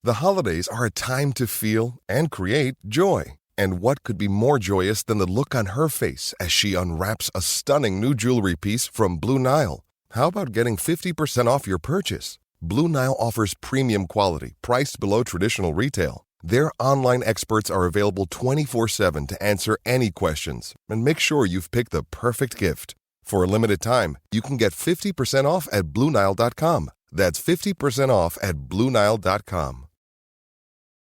The holidays are a time to feel and create joy. And what could be more joyous than the look on her face as she unwraps a stunning new jewelry piece from Blue Nile? How about getting 50% off your purchase? Blue Nile offers premium quality, priced below traditional retail. Their online experts are available 24/7 to answer any questions and make sure you've picked the perfect gift. For a limited time, you can get 50% off at BlueNile.com. That's 50% off at BlueNile.com.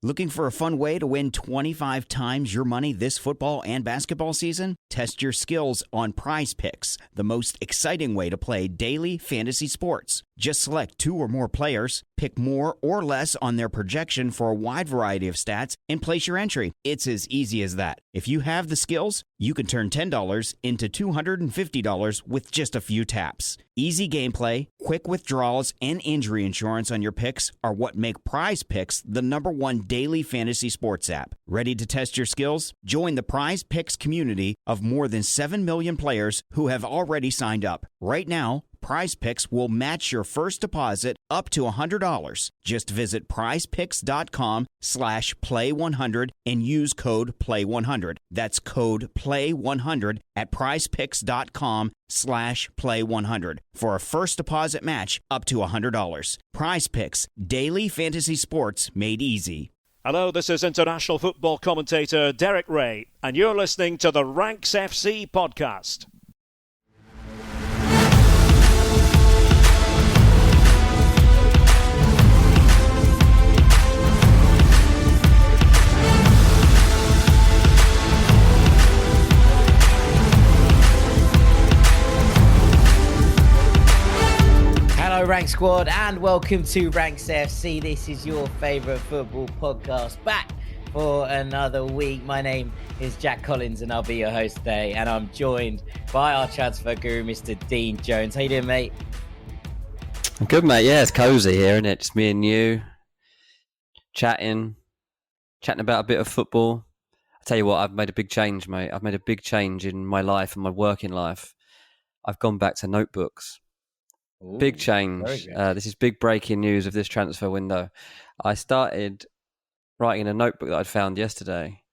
Looking for a fun way to win 25 times your money this football and basketball season? Test your skills on Prize Picks, the most exciting way to play daily fantasy sports. Just select 2 or more players, pick more or less on their projection for a wide variety of stats, and place your entry. It's as easy as that. If you have the skills, you can turn $10 into $250 with just a few taps. Easy gameplay, quick withdrawals, and injury insurance on your picks are what make Prize Picks the #1 daily fantasy sports app. Ready to test your skills? Join the Prize Picks community of more than 7 million players who have already signed up. Right now, Prize Picks will match your first deposit up to $100. Just visit prizepicks.com/play100 and use code PLAY100. That's code PLAY100 at prizepicks.com/play100 for a first deposit match up to $100. Prize Picks, daily fantasy sports made easy. Hello, this is international football commentator Derek Ray, and you're listening to the Ranks FC podcast. Hello Rank Squad and welcome to Ranks FC. This is your favourite football podcast back for another week. My name is Jack Collins and I'll be your host today, and I'm joined by our transfer guru, Mr. Dean Jones. How you doing, mate? I'm good, mate. Yeah, it's cosy here, isn't it? Just me and you chatting about a bit of football. I tell you what, I've made a big change, mate. I've made a big change in my life and my working life. I've gone back to notebooks. Ooh, big change. This is big breaking news of this transfer window. I started writing in a notebook that I'd found yesterday.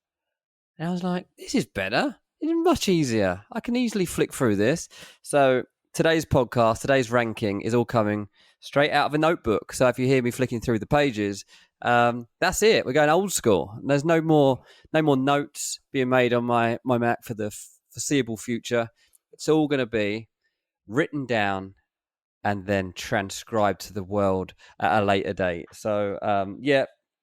And I was like, this is better. It's much easier. I can easily flick through this. So today's podcast, today's ranking is all coming straight out of a notebook. So if you hear me flicking through the pages, that's it. We're going old school. There's no more notes being made on my Mac for the foreseeable future. It's all going to be written down and then transcribed to the world at a later date. So, I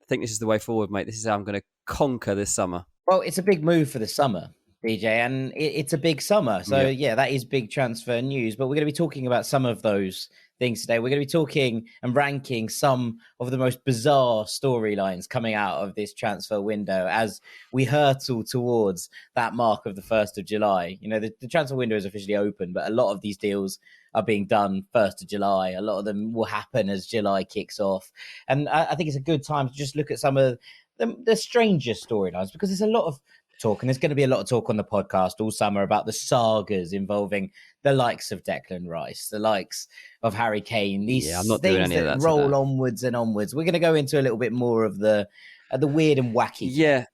think this is the way forward, mate. This is how I'm going to conquer this summer. Well, it's a big move for the summer, DJ, and it's a big summer. So, yeah, that is big transfer news. But we're going to be talking about some of those things today. We're going to be talking and ranking some of the most bizarre storylines coming out of this transfer window as we hurtle towards that mark of the 1st of July. You know, the transfer window is officially open, but a lot of these deals are being done 1st of July. A lot of them will happen as July kicks off. And I think it's a good time to just look at some of the stranger storylines, because there's a lot of talk, and there's going to be a lot of talk on the podcast all summer about the sagas involving the likes of Declan Rice, the likes of Harry Kane, these I'm not things doing any of that roll today. onwards and onwards. We're going to go into a little bit more of the weird and wacky. Yeah.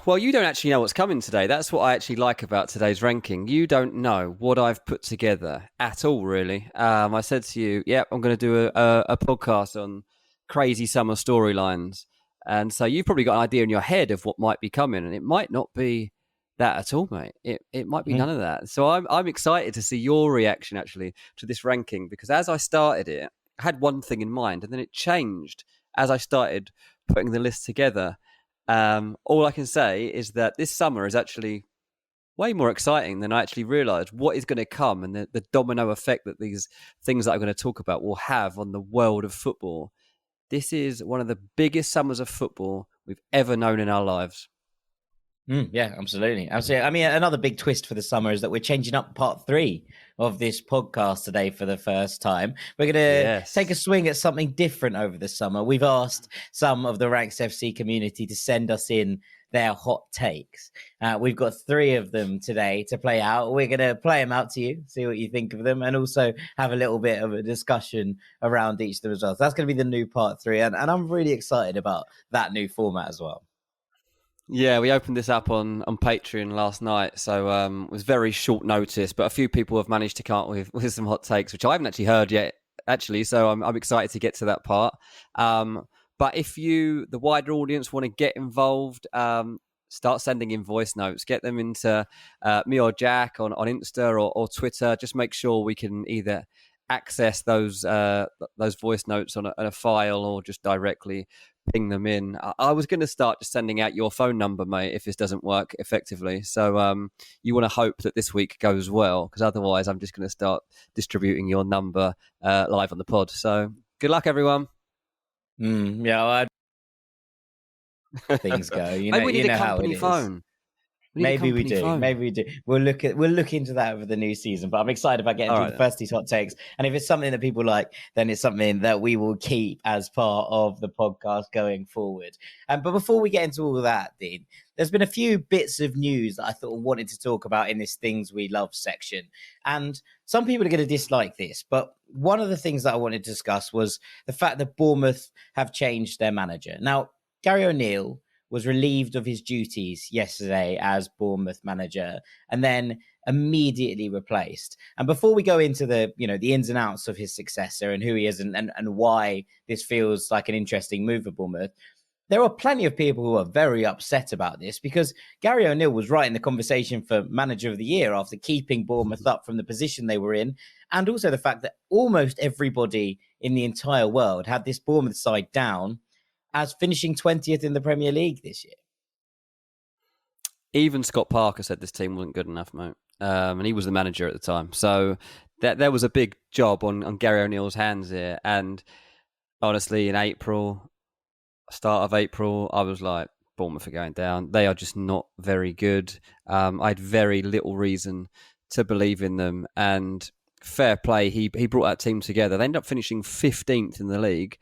Well, you don't actually know what's coming today. That's what I actually like about today's ranking. You don't know what I've put together at all, really. I said to you, I'm going to do a podcast on crazy summer storylines. And so you've probably got an idea in your head of what might be coming, and it might not be that at all, mate. It might be none of that. So I'm excited to see your reaction, actually, to this ranking, because as I started it, I had one thing in mind, and then it changed as I started putting the list together. All I can say is that this summer is actually way more exciting than I actually realised what is going to come, and the domino effect that these things that I'm going to talk about will have on the world of football. This is one of the biggest summers of football we've ever known in our lives. Yeah, absolutely. Absolutely. I mean, another big twist for the summer is that we're changing up part 3 of this podcast today for the first time. We're going to take a Yes. swing at something different over the summer. We've asked some of the Ranks FC community to send us in their hot takes. We've got 3 of them today to play out. We're going to play them out to you, see what you think of them, and also have a little bit of a discussion around each of them as well. So that's going to be the new part 3, and I'm really excited about that new format as well. Yeah, we opened this up on Patreon last night, so it was very short notice, but a few people have managed to come up with some hot takes, which I haven't actually heard yet, actually, so I'm excited to get to that part. But if you, the wider audience, want to get involved, start sending in voice notes. Get them into me or Jack on Insta or Twitter. Just make sure we can either access those voice notes on a file or just directly ping them in. I was going to start just sending out your phone number, mate, if this doesn't work effectively. So you want to hope that this week goes well, because otherwise I'm just going to start distributing your number live on the pod. So good luck, everyone. Yeah, things go. Maybe we need a company phone. Maybe we do. We'll look into that over the new season. But I'm excited about getting through the first these hot takes. And if it's something that people like, then it's something that we will keep as part of the podcast going forward. But before we get into all of that, Dean, there's been a few bits of news that I thought I wanted to talk about in this Things We Love section. And some people are going to dislike this, but one of the things that I wanted to discuss was the fact that Bournemouth have changed their manager. Now, Gary O'Neill was relieved of his duties yesterday as Bournemouth manager and then immediately replaced. And before we go into the ins and outs of his successor and who he is and why this feels like an interesting move for Bournemouth, there are plenty of people who are very upset about this because Gary O'Neill was right in the conversation for manager of the year after keeping Bournemouth up from the position they were in. And also the fact that almost everybody in the entire world had this Bournemouth side down as finishing 20th in the Premier League this year. Even Scott Parker said this team wasn't good enough, mate. And he was the manager at the time. So there was a big job on Gary O'Neill's hands here. And honestly, in start of April, I was like, Bournemouth are going down. They are just not very good. I had very little reason to believe in them. And fair play, he brought that team together. They ended up finishing 15th in the league.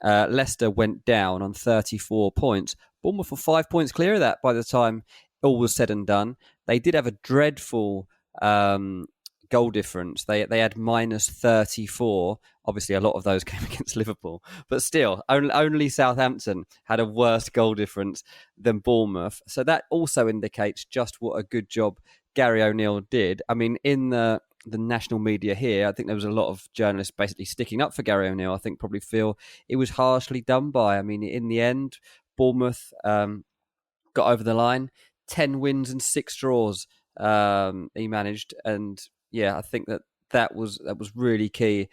Leicester went down on 34 points. Bournemouth were 5 points clear of that by the time all was said and done. They did have a dreadful goal difference. They had minus 34. Obviously, a lot of those came against Liverpool. But still, only Southampton had a worse goal difference than Bournemouth. So that also indicates just what a good job Gary O'Neill did. I mean, in the national media here, I think there was a lot of journalists basically sticking up for Gary O'Neill. I think probably feel it was harshly done by. I mean, in the end, Bournemouth got over the line, 10 wins and 6 draws he managed. And yeah, I think that was really key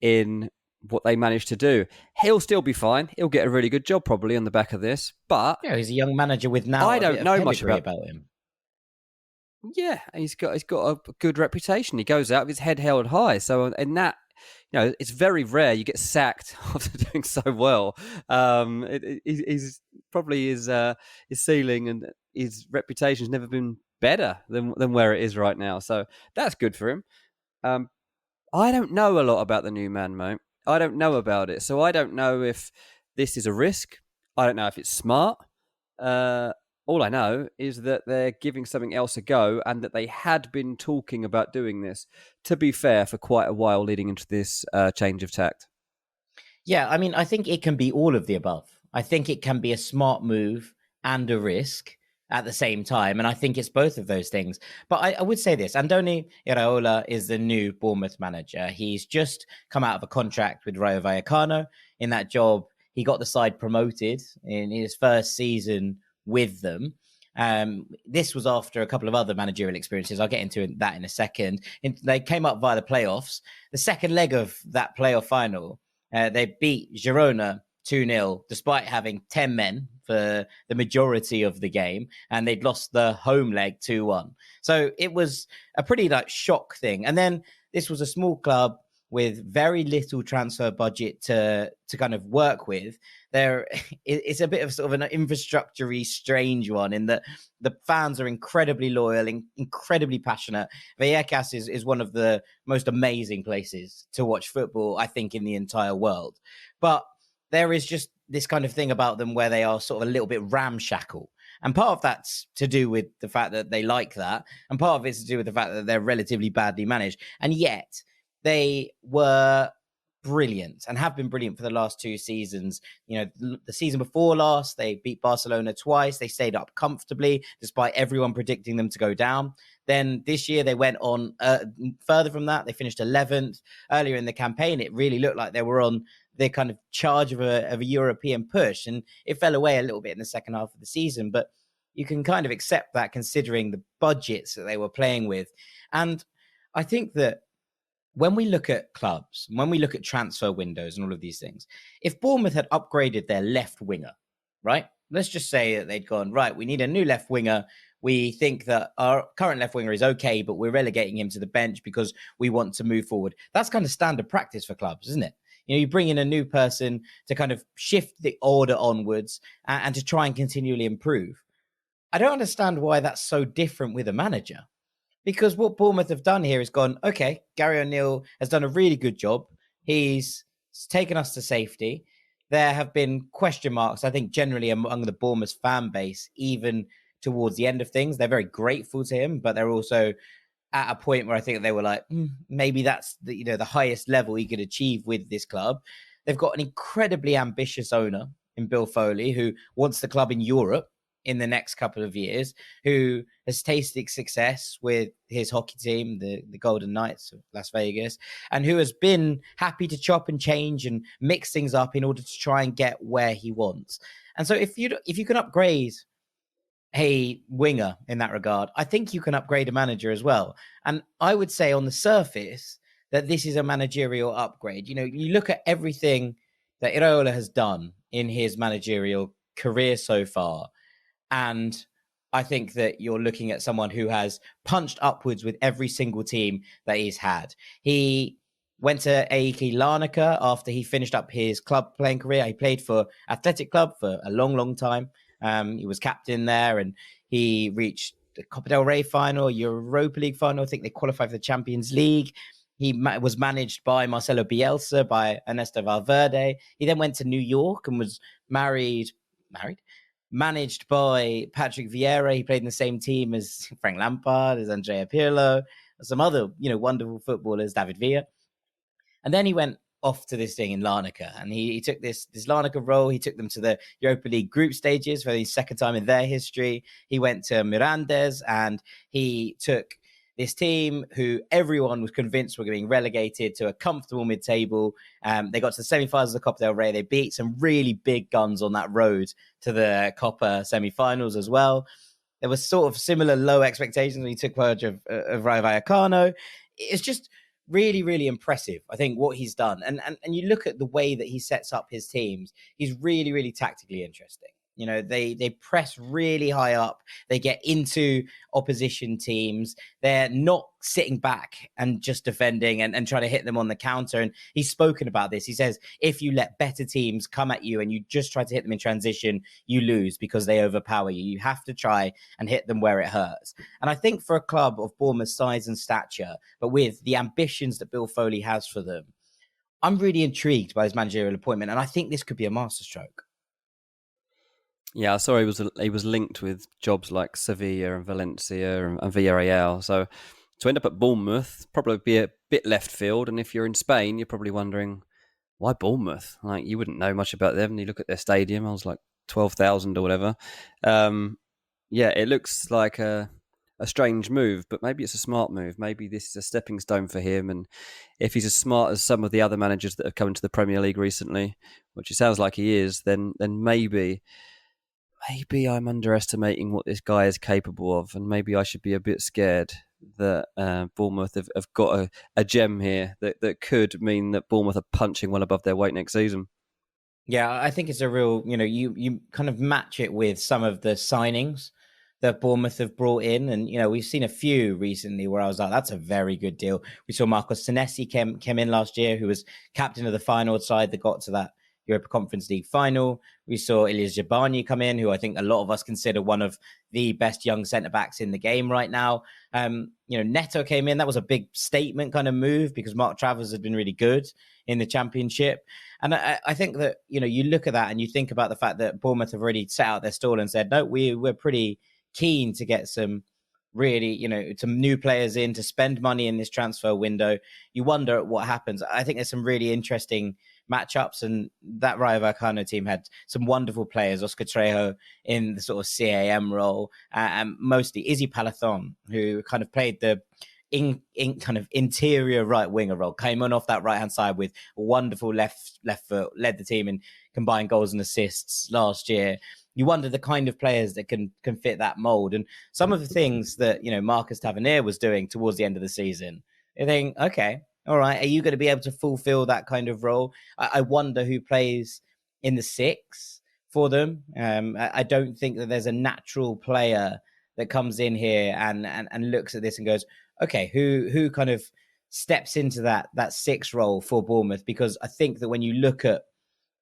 in what they managed to do. He'll still be fine. He'll get a really good job probably on the back of this. But yeah, he's a young manager with now I don't know much about him. Yeah, he's got a good reputation. He goes out with his head held high. So in that, it's very rare you get sacked after doing so well. He's probably his ceiling and his reputation has never been better than where it is right now. So that's good for him. I don't know a lot about the new man, mate. I don't know about it. So I don't know if this is a risk. I don't know if it's smart. All I know is that they're giving something else a go and that they had been talking about doing this, to be fair, for quite a while leading into this change of tact. Yeah, I mean, I think it can be all of the above. I think it can be a smart move and a risk at the same time. And I think it's both of those things. But I would say this, Andoni Iraola is the new Bournemouth manager. He's just come out of a contract with Rayo Vallecano. In that job, he got the side promoted in his first season with them. This was after a couple of other managerial experiences. I'll get into that in a second. They came up via the playoffs. The second leg of that playoff final, they beat Girona 2-0, despite having 10 men for the majority of the game, and they'd lost the home leg 2-1. So it was a pretty shock thing. And then this was a small club with very little transfer budget to kind of work with. It's a bit of sort of an infrastructure-y strange one in that the fans are incredibly loyal and incredibly passionate. Vallecas is one of the most amazing places to watch football, I think, in the entire world. But there is just this kind of thing about them where they are sort of a little bit ramshackle. And part of that's to do with the fact that they like that. And part of it's to do with the fact that they're relatively badly managed. And yet they were brilliant and have been brilliant for the last 2 seasons. You know, the season before last, they beat Barcelona twice. They stayed up comfortably despite everyone predicting them to go down. Then this year they went on further from that. They finished 11th. Earlier in the campaign, it really looked like they were on the kind of charge of a European push, and it fell away a little bit in the second half of the season. But you can kind of accept that considering the budgets that they were playing with. And I think that when we look at clubs, when we look at transfer windows and all of these things, if Bournemouth had upgraded their left winger, right? Let's just say that they'd gone, right, we need a new left winger. We think that our current left winger is okay, but we're relegating him to the bench because we want to move forward. That's kind of standard practice for clubs, isn't it? You know, you bring in a new person to kind of shift the order onwards and to try and continually improve. I don't understand why that's so different with a manager, because what Bournemouth have done here is gone, okay, Gary O'Neill has done a really good job. He's taken us to safety. There have been question marks, I think, generally among the Bournemouth fan base, even towards the end of things. They're very grateful to him, but they're also at a point where I think they were like, maybe that's the highest level he could achieve with this club. They've got an incredibly ambitious owner in Bill Foley, who wants the club in Europe in the next couple of years, who has tasted success with his hockey team, the Golden Knights of Las Vegas, and who has been happy to chop and change and mix things up in order to try and get where he wants. And so if you can upgrade a winger in that regard, I think you can upgrade a manager as well. And I would say on the surface that this is a managerial upgrade. You know, you look at everything that Iraola has done in his managerial career so far, and I think that you're looking at someone who has punched upwards with every single team that he's had. He went to AEK Larnaca after he finished up his club playing career. He played for Athletic Club for a long, long time. He was captain there, and he reached the Copa del Rey final, Europa League final. I think they qualified for the Champions League. He was managed by Marcelo Bielsa, by Ernesto Valverde. He then went to New York and was managed by Patrick Vieira. He played in the same team as Frank Lampard, as Andrea Pirlo, some other, wonderful footballers, David Villa. And then he went off to this thing in Larnaca, and he took this Larnaca role. He took them to the Europa League group stages for the second time in their history. He went to Mirandes, and he took this team who everyone was convinced were being relegated to a comfortable mid-table. They got to the semi-finals of the Copa del Rey. They beat some really big guns on that road to the Copa semi-finals as well. There was sort of similar low expectations when he took charge of Rayo Vallecano. It's just really, really impressive, I think, what he's done. And you look at the way that he sets up his teams, he's really, really tactically interesting. You know, they press really high up. They get into opposition teams. They're not sitting back and just defending and trying to hit them on the counter. And he's spoken about this. He says, if you let better teams come at you and you just try to hit them in transition, you lose because they overpower you. You have to try and hit them where it hurts. And I think for a club of Bournemouth's size and stature, but with the ambitions that Bill Foley has for them, I'm really intrigued by his managerial appointment. And I think this could be a masterstroke. Yeah, I saw he was linked with jobs like Sevilla and Valencia and Villarreal. So to end up at Bournemouth, probably be a bit left field. And if you're in Spain, you're probably wondering, why Bournemouth? Like, you wouldn't know much about them. And you look at their stadium, I was like 12,000 or whatever. Yeah, it looks like a strange move, but maybe it's a smart move. Maybe this is a stepping stone for him. And if he's as smart as some of the other managers that have come into the Premier League recently, which it sounds like he is, then maybe I'm underestimating what this guy is capable of, and maybe I should be a bit scared that Bournemouth have got a gem here that could mean that Bournemouth are punching well above their weight next season. Yeah, I think it's a real, you kind of match it with some of the signings that Bournemouth have brought in. And, we've seen a few recently where I was like, that's a very good deal. We saw Marcos Senesi came in last year, who was captain of the final side that got to that Europa Conference League final. We saw Ilyas Jabani come in, who I think a lot of us consider one of the best young centre-backs in the game right now. Neto came in. That was a big statement kind of move because Mark Travers had been really good in the Championship. And I think that, you look at that and you think about the fact that Bournemouth have already set out their stall and said, no, we're pretty keen to get some really, some new players in to spend money in this transfer window. You wonder what happens. I think there's some really interesting matchups, and that Rayo Vallecano team had some wonderful players. Oscar Trejo in the sort of CAM role, and mostly Izzy Palathon, who kind of played the in kind of interior right winger role, came on off that right hand side with a wonderful left foot, led the team in combined goals and assists last year. You wonder the kind of players that can fit that mold, and some of the things that Marcus Tavernier was doing towards the end of the season. You think, okay, all right, are you going to be able to fulfill that kind of role? I wonder who plays in the six for them. I don't think that there's a natural player that comes in here and looks at this and goes, okay, who kind of steps into that six role for Bournemouth? Because I think that when you look at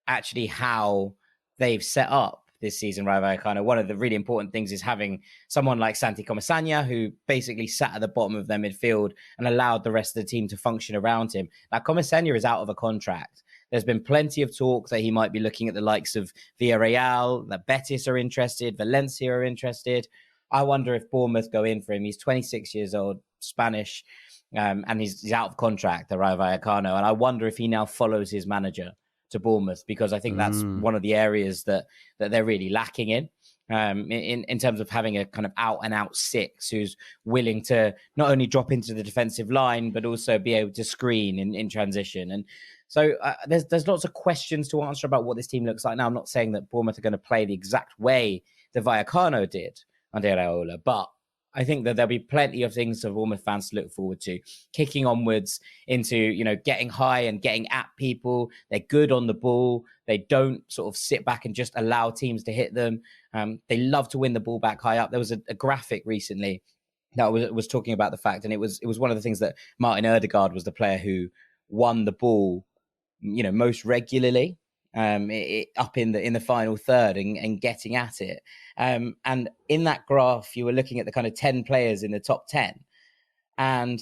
actually how they've set up this season, Rayo Vallecano, one of the really important things is having someone like Santi Comasagna, who basically sat at the bottom of their midfield and allowed the rest of the team to function around him. Now, Comasagna is out of a contract. There's been plenty of talk that he might be looking at the likes of Villarreal, that Betis are interested, Valencia are interested. I wonder if Bournemouth go in for him. He's 26 years old, Spanish, and he's out of contract at Rayo Vallecano. And I wonder if he now follows his manager to Bournemouth, because I think that's one of the areas that they're really lacking in terms of having a kind of out and out six who's willing to not only drop into the defensive line, but also be able to screen in transition. And so there's lots of questions to answer about what this team looks like. Now, I'm not saying that Bournemouth are going to play the exact way the Vallecano did under Iraola, but I think that there'll be plenty of things for Bournemouth fans to look forward to. Kicking onwards into, getting high and getting at people. They're good on the ball. They don't sort of sit back and just allow teams to hit them. They love to win the ball back high up. There was a graphic recently that was talking about the fact, and it was one of the things that Martin Ødegaard was the player who won the ball, most regularly. Up in the final third and getting at it. And in that graph, you were looking at the kind of 10 players in the top 10. And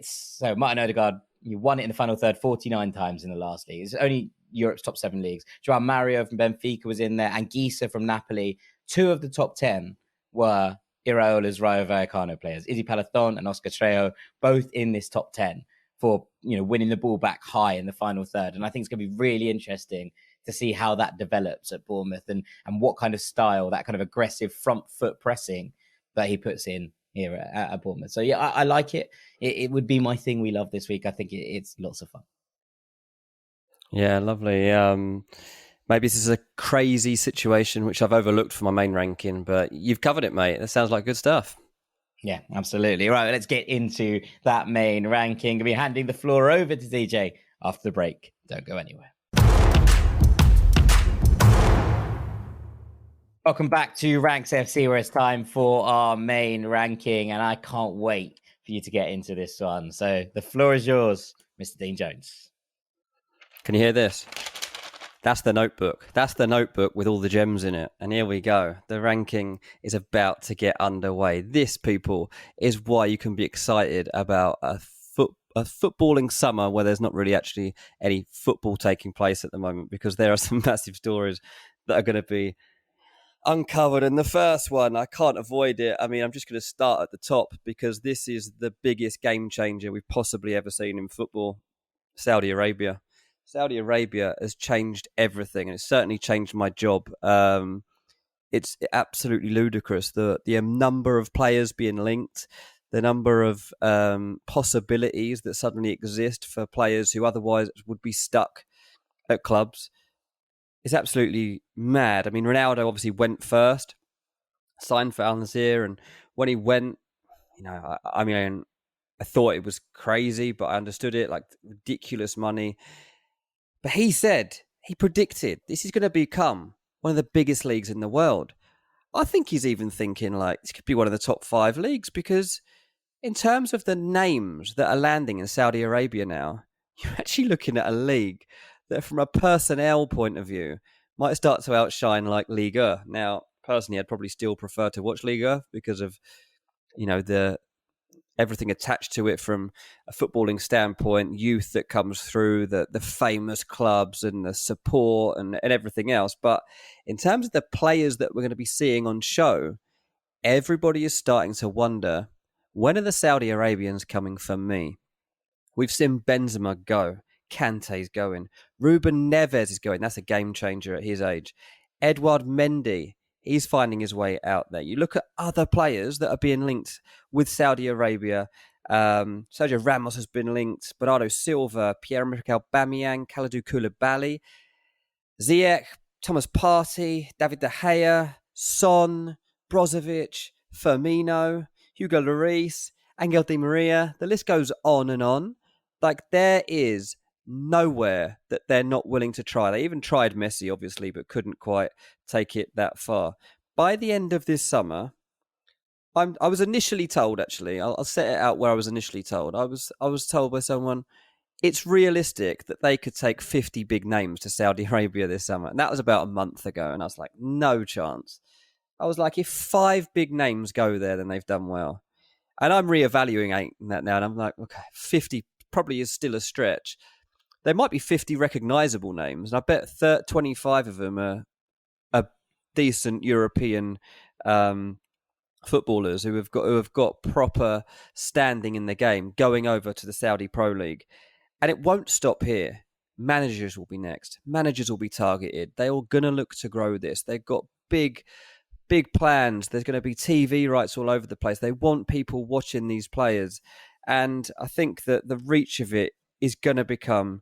so Martin Ødegaard, you won it in the final third 49 times in the last league. It's only Europe's top 7 leagues. João Mario from Benfica was in there, and Guisa from Napoli. 2 of the top 10 were Iraola's Rayo Vallecano players. Izzy Palathon and Oscar Trejo, both in this top 10. For winning the ball back high in the final third. And I think it's going to be really interesting to see how that develops at Bournemouth and what kind of style, that kind of aggressive front foot pressing that he puts in here at Bournemouth. So yeah, I like it. It would be my thing we love this week. I think it's lots of fun. Yeah, lovely. Maybe this is a crazy situation which I've overlooked for my main ranking, but you've covered it, mate. That sounds like good stuff. Yeah, absolutely. Right, let's get into that main ranking. I'll be handing the floor over to DJ after the break. Don't go anywhere. Welcome back to Ranks FC, where it's time for our main ranking, and I can't wait for you to get into this one. So the floor is yours, Mr. Dean Jones. Can you hear this? That's the notebook. That's the notebook with all the gems in it. And here we go. The ranking is about to get underway. This, people, is why you can be excited about a footballing summer where there's not really actually any football taking place at the moment, because there are some massive stories that are going to be uncovered. And the first one, I can't avoid it. I mean, I'm just going to start at the top because this is the biggest game changer we've possibly ever seen in football. Saudi Arabia. Saudi Arabia has changed everything, and it's certainly changed my job. It's absolutely ludicrous, the number of players being linked, the number of possibilities that suddenly exist for players who otherwise would be stuck at clubs. It's absolutely mad. I mean, Ronaldo obviously went first, signed for Al Nassr, and when he went, I thought it was crazy, but I understood it, like ridiculous money. But he predicted, this is going to become one of the biggest leagues in the world. I think he's even thinking like this could be one of the top 5 leagues, because in terms of the names that are landing in Saudi Arabia now, you're actually looking at a league that, from a personnel point of view, might start to outshine like Liga. Now, personally, I'd probably still prefer to watch Liga because of, the everything attached to it from a footballing standpoint, youth that comes through, the famous clubs and the support and everything else. But in terms of the players that we're going to be seeing on show, everybody is starting to wonder, when are the Saudi Arabians coming for me? We've seen Benzema go. Kante's going. Ruben Neves is going. That's a game changer at his age. Edouard Mendy, he's finding his way out there. You look at other players that are being linked with Saudi Arabia. Sergio Ramos has been linked. Bernardo Silva, Pierre-Emerick Aubameyang, Kalidou Koulibaly, Ziyech, Thomas Partey, David De Gea, Son, Brozovic, Firmino, Hugo Lloris, Angel Di Maria. The list goes on and on. Like, there is nowhere that they're not willing to try. They even tried Messi, obviously, but couldn't quite take it that far. By the end of this summer, I was initially told, actually, I'll set it out where I was initially told. I was told by someone, it's realistic that they could take 50 big names to Saudi Arabia this summer. And that was about a month ago. And I was like, no chance. I was like, if 5 big names go there, then they've done well. And I'm reevaluating that now. And I'm like, okay, 50 probably is still a stretch. There might be 50 recognisable names. And I bet 25 of them are decent European footballers who have got proper standing in the game going over to the Saudi Pro League. And it won't stop here. Managers will be next. Managers will be targeted. They're all going to look to grow this. They've got big plans. There's going to be TV rights all over the place. They want people watching these players. And I think that the reach of it is going to become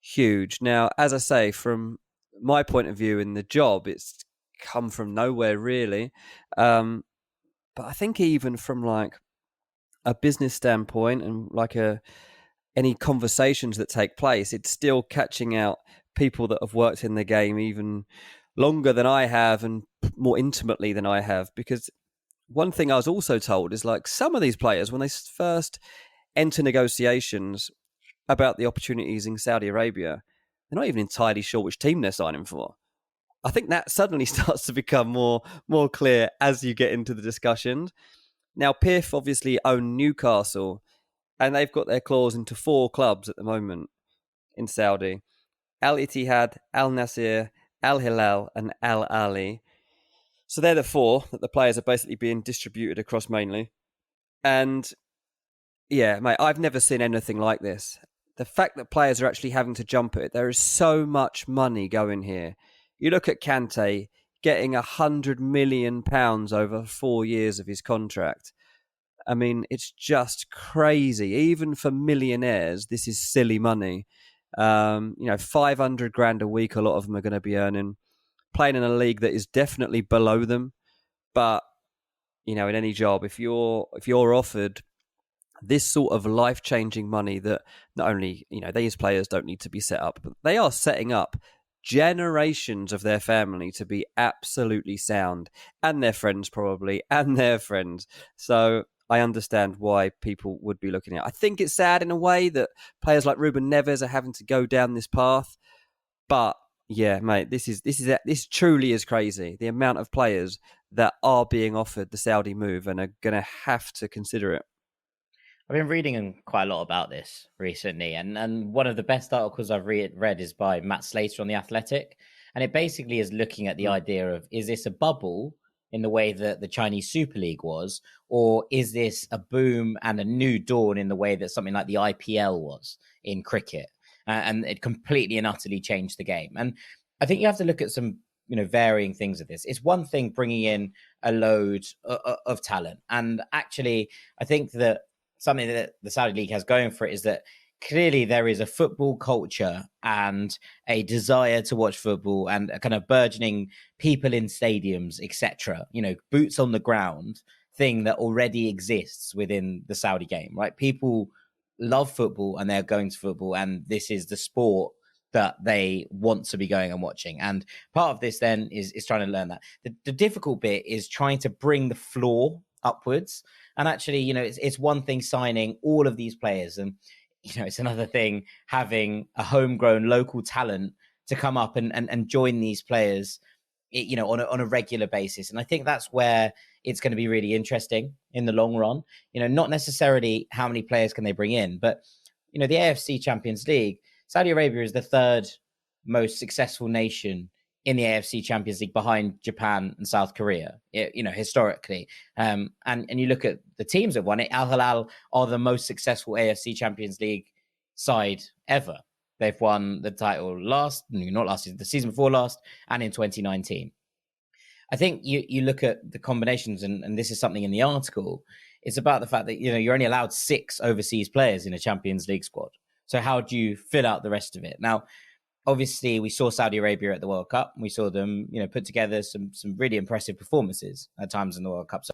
huge. Now, as I say, from my point of view in the job, it's come from nowhere, really. But I think even from like a business standpoint and like any conversations that take place, it's still catching out people that have worked in the game even longer than I have and more intimately than I have. Because one thing I was also told is like some of these players, when they first enter negotiations about the opportunities in Saudi Arabia, they're not even entirely sure which team they're signing for. I think that suddenly starts to become more clear as you get into the discussions. Now, PIF obviously own Newcastle, and they've got their claws into 4 clubs at the moment in Saudi. Al Ittihad, Al Nasir, Al Hilal, and Al Ali. So they're the 4 that the players are basically being distributed across mainly. And yeah, mate, I've never seen anything like this. The fact that players are actually having to jump at it, there is so much money going here. You look at Kante getting £100 million over 4 years of his contract. I mean, it's just crazy. Even for millionaires, this is silly money. 500 grand a week, a lot of them are going to be earning, playing in a league that is definitely below them. But, in any job, if you're offered this sort of life-changing money that not only, these players don't need to be set up, but they are setting up generations of their family to be absolutely sound, and their friends probably, and their friends. So I understand why people would be looking at it. I think it's sad in a way that players like Ruben Neves are having to go down this path. But yeah, mate, this truly is crazy. The amount of players that are being offered the Saudi move and are going to have to consider it. I've been reading quite a lot about this recently, and one of the best articles I've read is by Matt Slater on The Athletic, and it basically is looking at the idea of, is this a bubble in the way that the Chinese Super League was, or is this a boom and a new dawn in the way that something like the IPL was in cricket, and it completely and utterly changed the game? And I think you have to look at some varying things of this. It's one thing bringing in a load of talent, and actually I think that something that the Saudi League has going for it is that clearly there is a football culture and a desire to watch football and a kind of burgeoning people in stadiums, etc. Boots on the ground thing that already exists within the Saudi game, right? People love football and they're going to football, and this is the sport that they want to be going and watching. And part of this then is trying to learn that. The difficult bit is trying to bring the floor upwards. And actually, it's one thing signing all of these players, and it's another thing having a homegrown local talent to come up and join these players, on a regular basis. And I think that's where it's going to be really interesting in the long run. Not necessarily how many players can they bring in, but the AFC Champions League, Saudi Arabia is the third most successful nation in the AFC Champions League behind Japan and South Korea, historically. And you look at the teams that won it, Al Hilal are the most successful AFC Champions League side ever. They've won the title the season before last, and in 2019. I think you look at the combinations, and this is something in the article, it's about the fact that, you're only allowed 6 overseas players in a Champions League squad. So how do you fill out the rest of it? Now, obviously, we saw Saudi Arabia at the World Cup. We saw them, put together some really impressive performances at times in the World Cup. So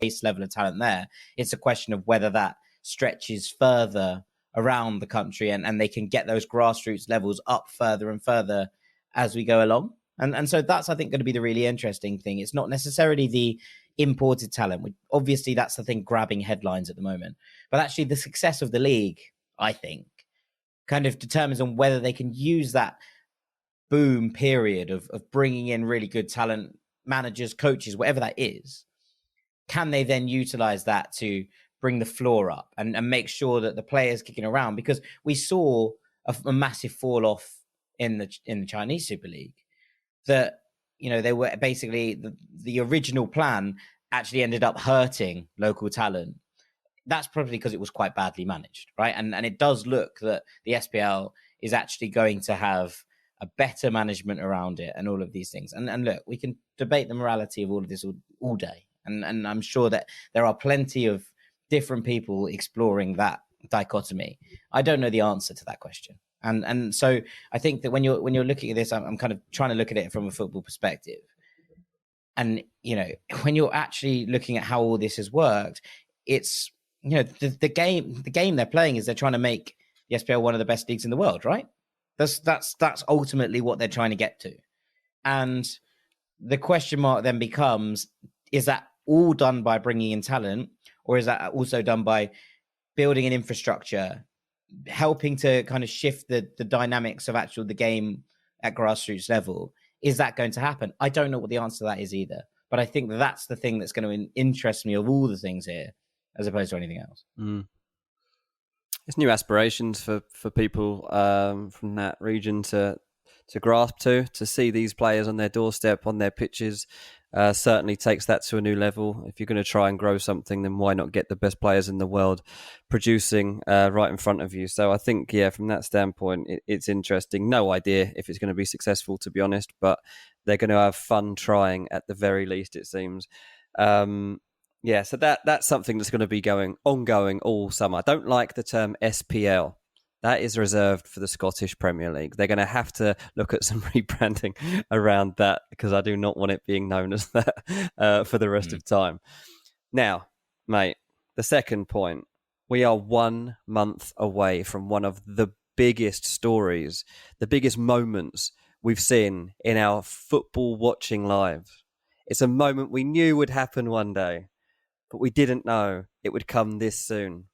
base level of talent there. It's a question of whether that stretches further around the country and they can get those grassroots levels up further and further as we go along. And so that's, I think, going to be the really interesting thing. It's not necessarily the imported talent. Obviously, that's the thing grabbing headlines at the moment. But actually, the success of the league, I think, kind of determines on whether they can use that boom period of bringing in really good talent, managers, coaches, whatever that is. Can they then utilize that to bring the floor up and make sure that the players kicking around? Because we saw a massive fall off in the Chinese Super League, that they were basically the original plan actually ended up hurting local talent. That's probably because it was quite badly managed, right? And it does look that the SPL is actually going to have a better management around it and all of these things. And look, we can debate the morality of all of this all day. And I'm sure that there are plenty of different people exploring that dichotomy. I don't know the answer to that question. And so I think that when you're looking at this, I'm kind of trying to look at it from a football perspective. And, when you're actually looking at how all this has worked, it's, the game they're playing is they're trying to make the SPL one of the best leagues in the world, right? That's ultimately what they're trying to get to. And the question mark then becomes, is that all done by bringing in talent, or is that also done by building an infrastructure, helping to kind of shift the dynamics of the game at grassroots level? Is that going to happen? I don't know what the answer to that is either. But I think that's the thing that's going to interest me of all the things here, as opposed to anything else. It's new aspirations for people from that region to grasp to see these players on their doorstep, on their pitches. Certainly takes that to a new level. If you're going to try and grow something, then why not get the best players in the world producing right in front of you? So I think, from that standpoint, it's interesting. No idea if it's going to be successful, to be honest, but they're going to have fun trying at the very least, it seems. So that's something that's going to be ongoing all summer. I don't like the term SPL. That is reserved for the Scottish Premier League. They're going to have to look at some rebranding around that, because I do not want it being known as that for the rest of time. Now, mate, the second point. We are 1 month away from one of the biggest stories, the biggest moments we've seen in our football watching lives. It's a moment we knew would happen one day, but we didn't know it would come this soon.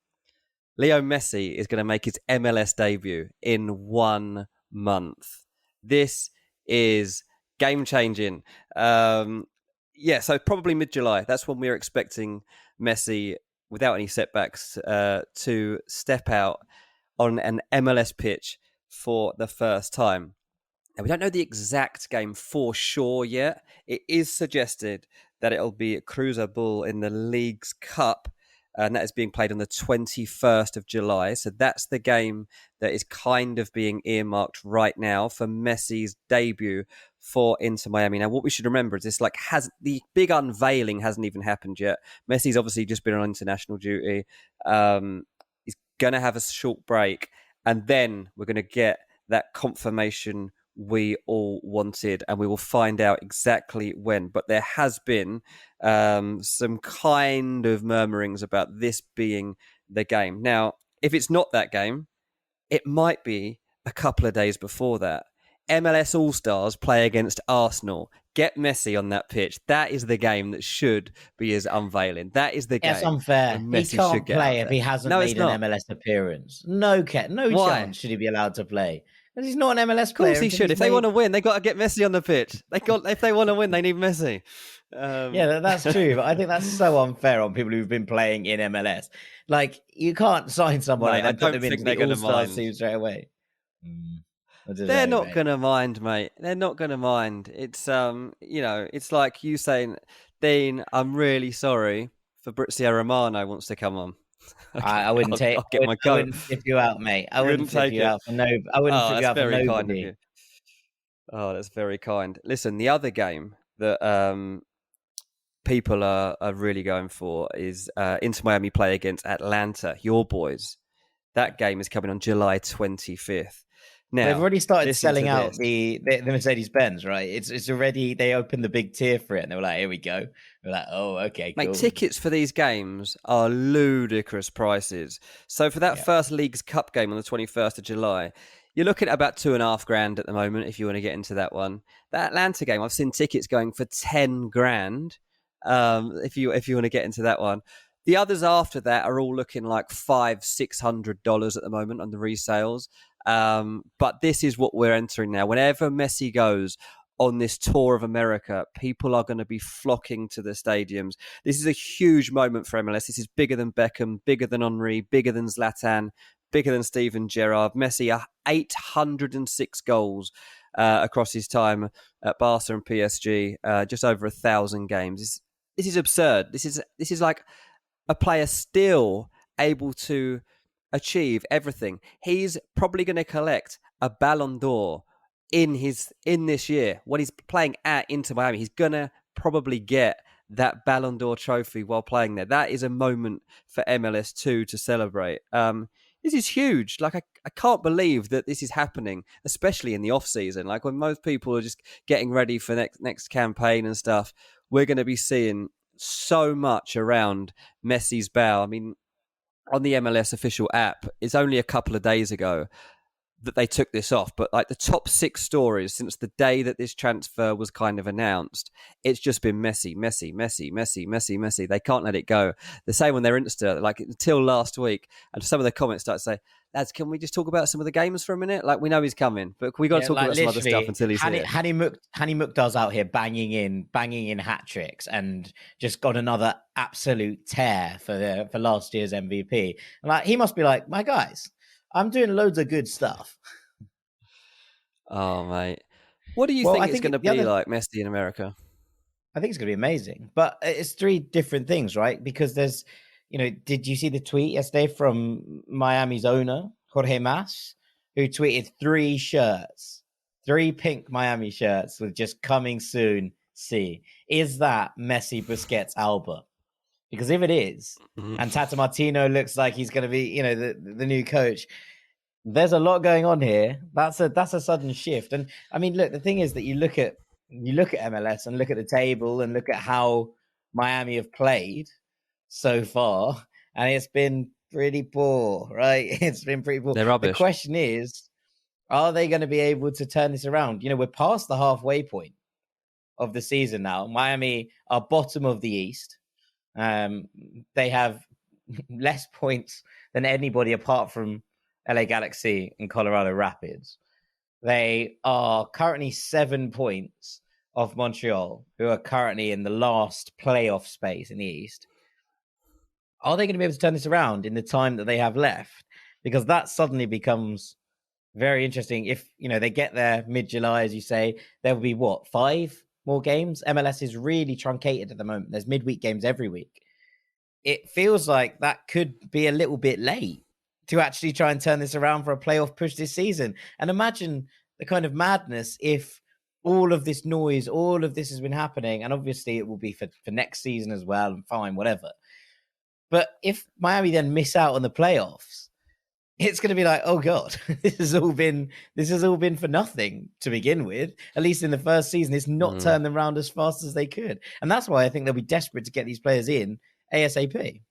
Leo Messi is going to make his MLS debut in 1 month. This is game-changing. So probably mid-July. That's when we're expecting Messi, without any setbacks, to step out on an MLS pitch for the first time. Now, we don't know the exact game for sure yet. It is suggested that it'll be at Cruiser Bull in the League's Cup, and that is being played on the 21st of July. So that's the game that is kind of being earmarked right now for Messi's debut for Inter Miami. Now, what we should remember is the big unveiling hasn't even happened yet. Messi's obviously just been on international duty. He's going to have a short break, and then we're going to get that confirmation we all wanted, and we will find out exactly when. But there has been some kind of murmurings about this being the game. Now, if it's not that game, it might be a couple of days before that. MLS All-Stars play against Arsenal. Get Messi on that pitch. That is the game that should be his unveiling. That is the game That's unfair. when He Messi should can't get play out if there. he hasn't No, it's made an not. MLS appearance. No Why? chance should he be allowed to play. Because he's not an MLS Of player. course he should. If they want to win, they got to get Messi on the pitch. If they want to win, they need Messi. Yeah, that's true. But I think that's so unfair on people who've been playing in MLS. Like, you can't sign someone Mate, and put them think into they're the gonna All-Stars mind. team straight away. They're not going to mind, mate. They're not going to mind. It's it's like you saying, Dean, I'm really sorry. Fabrizio Romano wants to come on. Okay, I wouldn't take. I'll get my I wouldn't flip you out, mate. I wouldn't flip take you it. out for no. I wouldn't flip you out for very kind of nobody. you. Oh, that's very kind. Listen, the other game that people are really going for is Inter Miami play against Atlanta, your boys. That game is coming on July 25th. Now, they've already started selling out this. the Mercedes-Benz, right? It's already, they opened the big tier for it and they were like, here we go. We're like, oh, okay, cool. Mate, tickets for these games are ludicrous prices. So for that first League's Cup game on the 21st of July, you're looking at about $2,500 at the moment if you want to get into that one. That Atlanta game, I've seen tickets going for $10,000 if you want to get into that one. The others after that are all looking like $500-$600 at the moment on the resales. But this is what we're entering now. Whenever Messi goes on this tour of America, people are going to be flocking to the stadiums. This is a huge moment for MLS. This is bigger than Beckham, bigger than Henry, bigger than Zlatan, bigger than Steven Gerrard. Messi, 806 goals across his time at Barca and PSG, just over 1,000 games. This is absurd. This is like a player still able to achieve everything. He's probably going to collect a Ballon d'Or in this year when he's playing at Inter Miami. He's going to probably get that Ballon d'Or trophy while playing there. That is a moment for MLS2 to celebrate. This is huge. Like, I can't believe that this is happening, especially in the off season. Like, when most people are just getting ready for next campaign and stuff, we're going to be seeing so much around Messi's bow. I mean, on the MLS official app, it's only a couple of days ago that they took this off, but like the top 6 stories since the day that this transfer was kind of announced, it's just been Messi. They can't let it go. The same on their Insta, like until last week, and some of the comments start to say, lads, can we just talk about some of the games for a minute? Like, we know he's coming, but we got to talk about some other stuff until he's here. Hani Mukhtar's out here banging in hat tricks and just got another absolute tear for last year's MVP. And like, he must be like, my guys, I'm doing loads of good stuff. Oh, mate. What do you think it's going to be like Messi in America? I think it's going to be amazing. But it's 3 different things, right? Because there's, did you see the tweet yesterday from Miami's owner, Jorge Mas, who tweeted 3 shirts, 3 pink Miami shirts with just coming soon. See, is that Messi, Busquets, Alba? Because if it is, and Tata Martino looks like he's going to be, the new coach, there's a lot going on here. That's a sudden shift. And I mean, look, the thing is that you look at MLS and look at the table and look at how Miami have played so far, and it's been pretty poor, right? It's been pretty poor. They're rubbish. The question is, are they going to be able to turn this around? We're past the halfway point of the season now. Miami are bottom of the East. They have less points than anybody apart from LA Galaxy and Colorado Rapids. They are currently 7 points off Montreal, who are currently in the last playoff space in the East. Are they going to be able to turn this around in the time that they have left? Because that suddenly becomes very interesting. If, they get there mid-July, as you say, there will be 5 more games? MLS is really truncated at the moment. There's midweek games every week. It feels like that could be a little bit late to actually try and turn this around for a playoff push this season. And imagine the kind of madness if all of this noise, all of this has been happening, and obviously it will be for next season as well, and fine, whatever. But if Miami then miss out on the playoffs, it's going to be like, oh God, this has all been for nothing to begin with. At least in the first season, it's not turned them around as fast as they could. And that's why I think they'll be desperate to get these players in ASAP.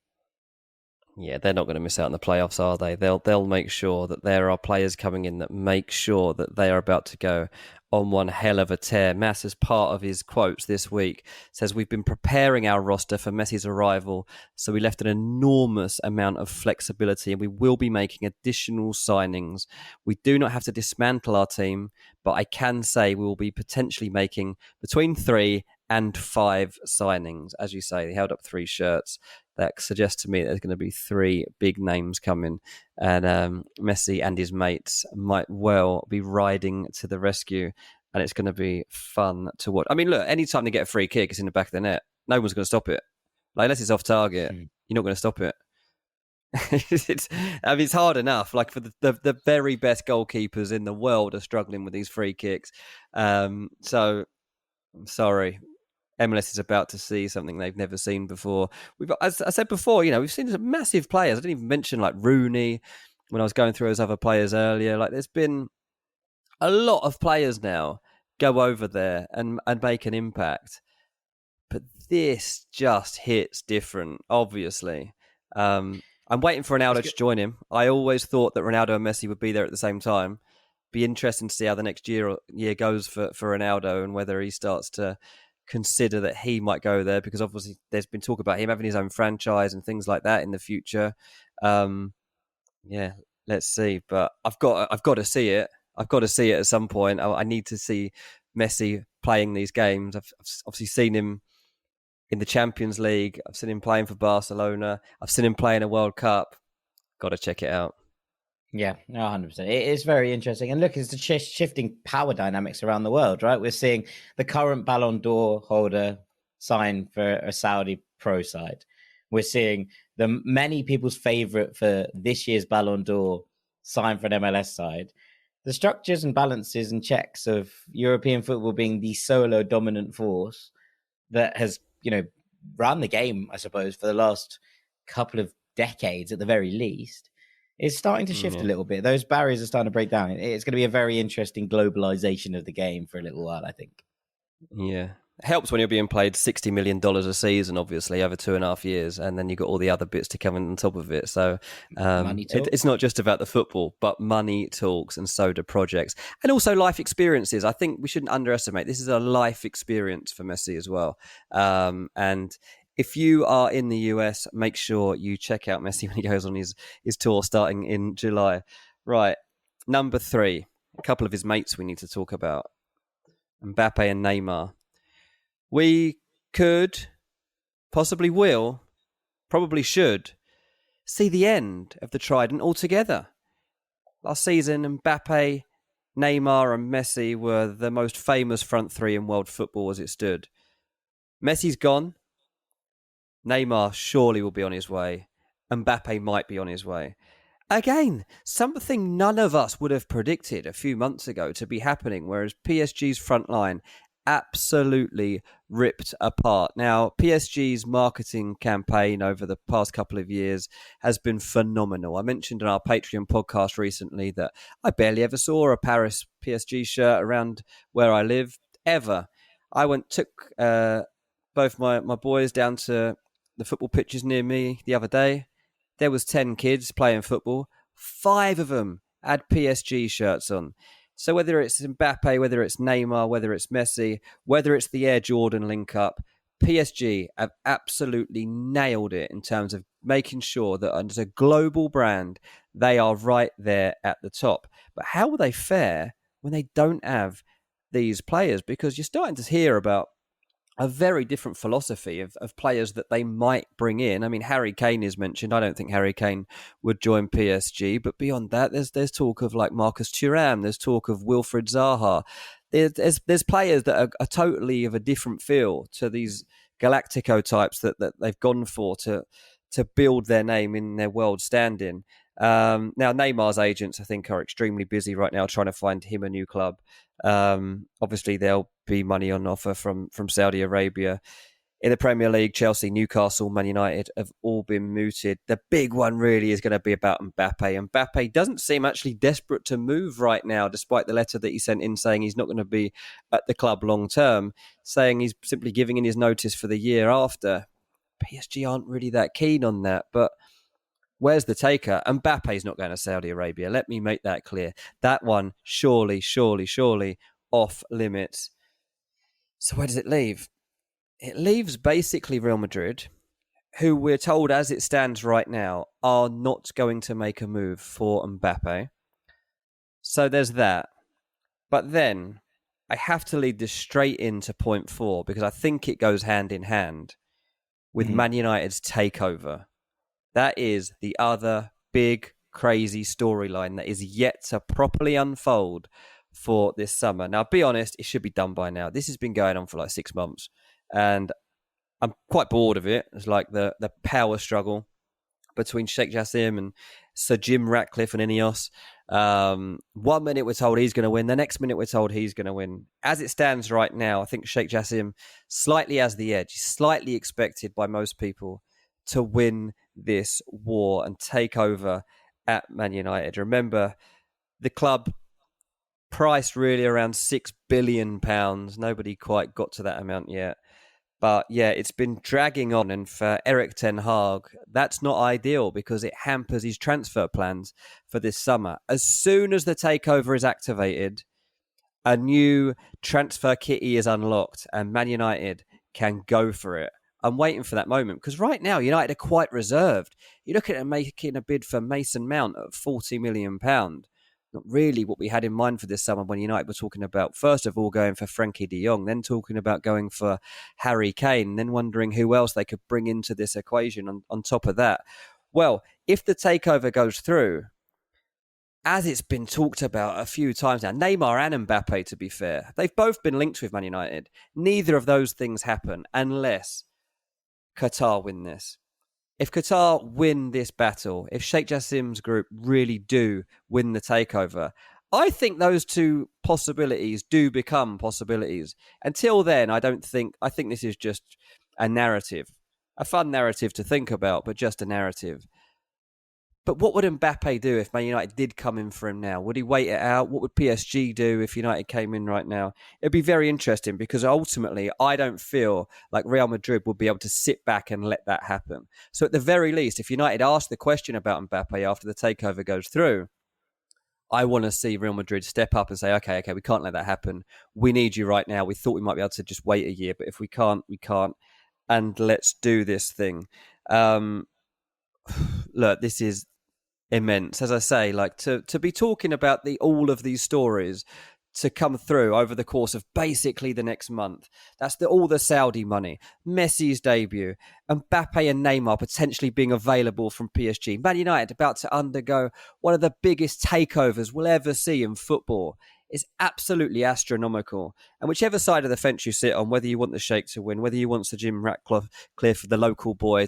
Yeah, they're not going to miss out on the playoffs, are they? They'll make sure that there are players coming in that make sure that they are about to go on one hell of a tear. Mass, as part of his quotes this week, says we've been preparing our roster for Messi's arrival, so we left an enormous amount of flexibility, and we will be making additional signings. We do not have to dismantle our team, but I can say we will be potentially making between 3 and 5 signings. As you say, he held up 3 shirts. That suggests to me that there's going to be 3 big names coming, and Messi and his mates might well be riding to the rescue, and it's going to be fun to watch. I mean, look, anytime they get a free kick, it's in the back of the net. No one's going to stop it. Like, unless it's off target, you're not going to stop it. It's hard enough. Like, for the very best goalkeepers in the world are struggling with these free kicks. So, I'm sorry. MLS is about to see something they've never seen before. As I said before, we've seen some massive players. I didn't even mention like Rooney when I was going through those other players earlier. Like, there's been a lot of players now go over there and make an impact. But this just hits different, obviously. I'm waiting for Ronaldo to join him. I always thought that Ronaldo and Messi would be there at the same time. Be interesting to see how the next year goes for Ronaldo, and whether he starts to consider that he might go there, because obviously there's been talk about him having his own franchise and things like that in the future. Let's see. But I've got to see it. I've got to see it at some point. I need to see Messi playing these games. I've obviously seen him in the Champions League. I've seen him playing for Barcelona. I've seen him play in a World Cup. Got to check it out. Yeah, 100%. It is very interesting. And look, it's the shifting power dynamics around the world, right? We're seeing the current Ballon d'Or holder sign for a Saudi pro side. We're seeing the many people's favorite for this year's Ballon d'Or sign for an MLS side. The structures and balances and checks of European football being the solo dominant force that has, run the game, I suppose, for the last couple of decades at the very least, it's starting to shift a little bit. Those barriers are starting to break down. It's going to be a very interesting globalization of the game for a little while, I think. Yeah. It helps when you're being paid $60 million a season, obviously, over 2.5 years, and then you've got all the other bits to come in on top of it. So it's not just about the football, but money talks, and so do projects. And also life experiences. I think we shouldn't underestimate. This is a life experience for Messi as well. And if you are in the US, make sure you check out Messi when he goes on his tour starting in July. Right. Number 3, a couple of his mates we need to talk about. Mbappe and Neymar. We could, possibly will, probably should, see the end of the trident altogether. Last season, Mbappe, Neymar and Messi were the most famous front 3 in world football as it stood. Messi's gone. Neymar surely will be on his way. Mbappe might be on his way. Again, something none of us would have predicted a few months ago to be happening, whereas PSG's front line absolutely ripped apart. Now, PSG's marketing campaign over the past couple of years has been phenomenal. I mentioned in our Patreon podcast recently that I barely ever saw a Paris PSG shirt around where I live, ever. I took both my boys down to the football pitches near me the other day. There was 10 kids playing football. 5 of them had PSG shirts on. So whether it's Mbappe, whether it's Neymar, whether it's Messi, whether it's the Air Jordan link-up, PSG have absolutely nailed it in terms of making sure that as a global brand, they are right there at the top. But how will they fare when they don't have these players? Because you're starting to hear about a very different philosophy of players that they might bring in. I mean, Harry Kane is mentioned. I don't think Harry Kane would join PSG, but beyond that, there's talk of like Marcus Thuram. There's talk of Wilfried Zaha. There's players that are totally of a different feel to these Galactico types that they've gone for to build their name in their world standing. Now, Neymar's agents, I think, are extremely busy right now trying to find him a new club. Obviously, there'll be money on offer from Saudi Arabia. In the Premier League, Chelsea, Newcastle, Man United have all been mooted. The big one really is going to be about Mbappe. Mbappe doesn't seem actually desperate to move right now, despite the letter that he sent in saying he's not going to be at the club long term, saying he's simply giving in his notice for the year after. PSG aren't really that keen on that, but Where's the taker? Mbappe's not going to Saudi Arabia. Let me make that clear. That one, surely off limits. So where does it leave? It leaves basically Real Madrid, who we're told as it stands right now are not going to make a move for Mbappe. So there's that. But then I have to lead this straight into point 4 because I think it goes hand in hand with Man United's takeover. That is the other big, crazy storyline that is yet to properly unfold for this summer. Now, be honest, it should be done by now. This has been going on for like 6 months, and I'm quite bored of it. It's like the power struggle between Sheikh Jassim and Sir Jim Ratcliffe and Ineos. 1 minute we're told he's going to win. The next minute we're told he's going to win. As it stands right now, I think Sheikh Jassim slightly has the edge. He's slightly expected by most people to win this war and take over at Man United. Remember, the club priced really around £6 billion. Nobody quite got to that amount yet. But yeah, it's been dragging on. And for Erik ten Hag, that's not ideal because it hampers his transfer plans for this summer. As soon as the takeover is activated, a new transfer kitty is unlocked and Man United can go for it. I'm waiting for that moment because right now United are quite reserved. You look at them making a bid for Mason Mount at £40 million. Not really what we had in mind for this summer when United were talking about, first of all, going for Frankie de Jong, then talking about going for Harry Kane, then wondering who else they could bring into this equation on top of that. Well, if the takeover goes through, as it's been talked about a few times now, Neymar and Mbappe, to be fair, they've both been linked with Man United. Neither of those things happen unless Qatar win this. If Qatar win this battle, if Sheikh Jassim's group really do win the takeover, I think those two possibilities do become possibilities. Until then, I think this is just a narrative, a fun narrative to think about, but just a narrative. But what would Mbappe do if Man United did come in for him now? Would he wait it out? What would PSG do if United came in right now? It'd be very interesting because ultimately I don't feel like Real Madrid would be able to sit back and let that happen. So at the very least, if United ask the question about Mbappe after the takeover goes through, I want to see Real Madrid step up and say, okay, we can't let that happen. We need you right now. We thought we might be able to just wait a year, but if we can't, we can't. And let's do this thing. Look, this is immense. As I say, like to be talking about all of these stories to come through over the course of basically the next month. That's all the Saudi money, Messi's debut, Mbappe and Neymar potentially being available from PSG. Man United about to undergo one of the biggest takeovers we'll ever see in football. Is absolutely astronomical. And whichever side of the fence you sit on, whether you want the Sheikh to win, whether you want Sir Jim Ratcliffe, the local boy,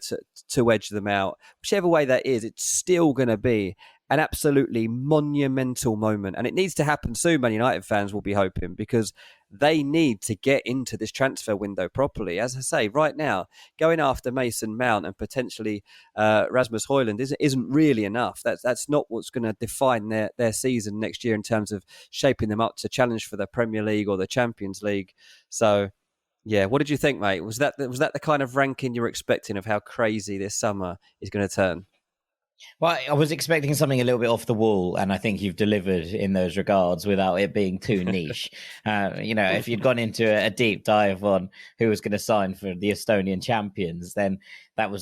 to edge them out, whichever way that is, it's still going to be an absolutely monumental moment. And it needs to happen soon, Man United fans will be hoping, because they need to get into this transfer window properly. As I say, right now, going after Mason Mount and potentially Rasmus Højlund isn't really enough. That's not what's going to define their season next year in terms of shaping them up to challenge for the Premier League or the Champions League. So, yeah, what did you think, mate? Was that the kind of ranking you were expecting of how crazy this summer is going to turn? Well, I was expecting something a little bit off the wall, and I think you've delivered in those regards without it being too niche. If you'd gone into a deep dive on who was going to sign for the Estonian champions, then that would.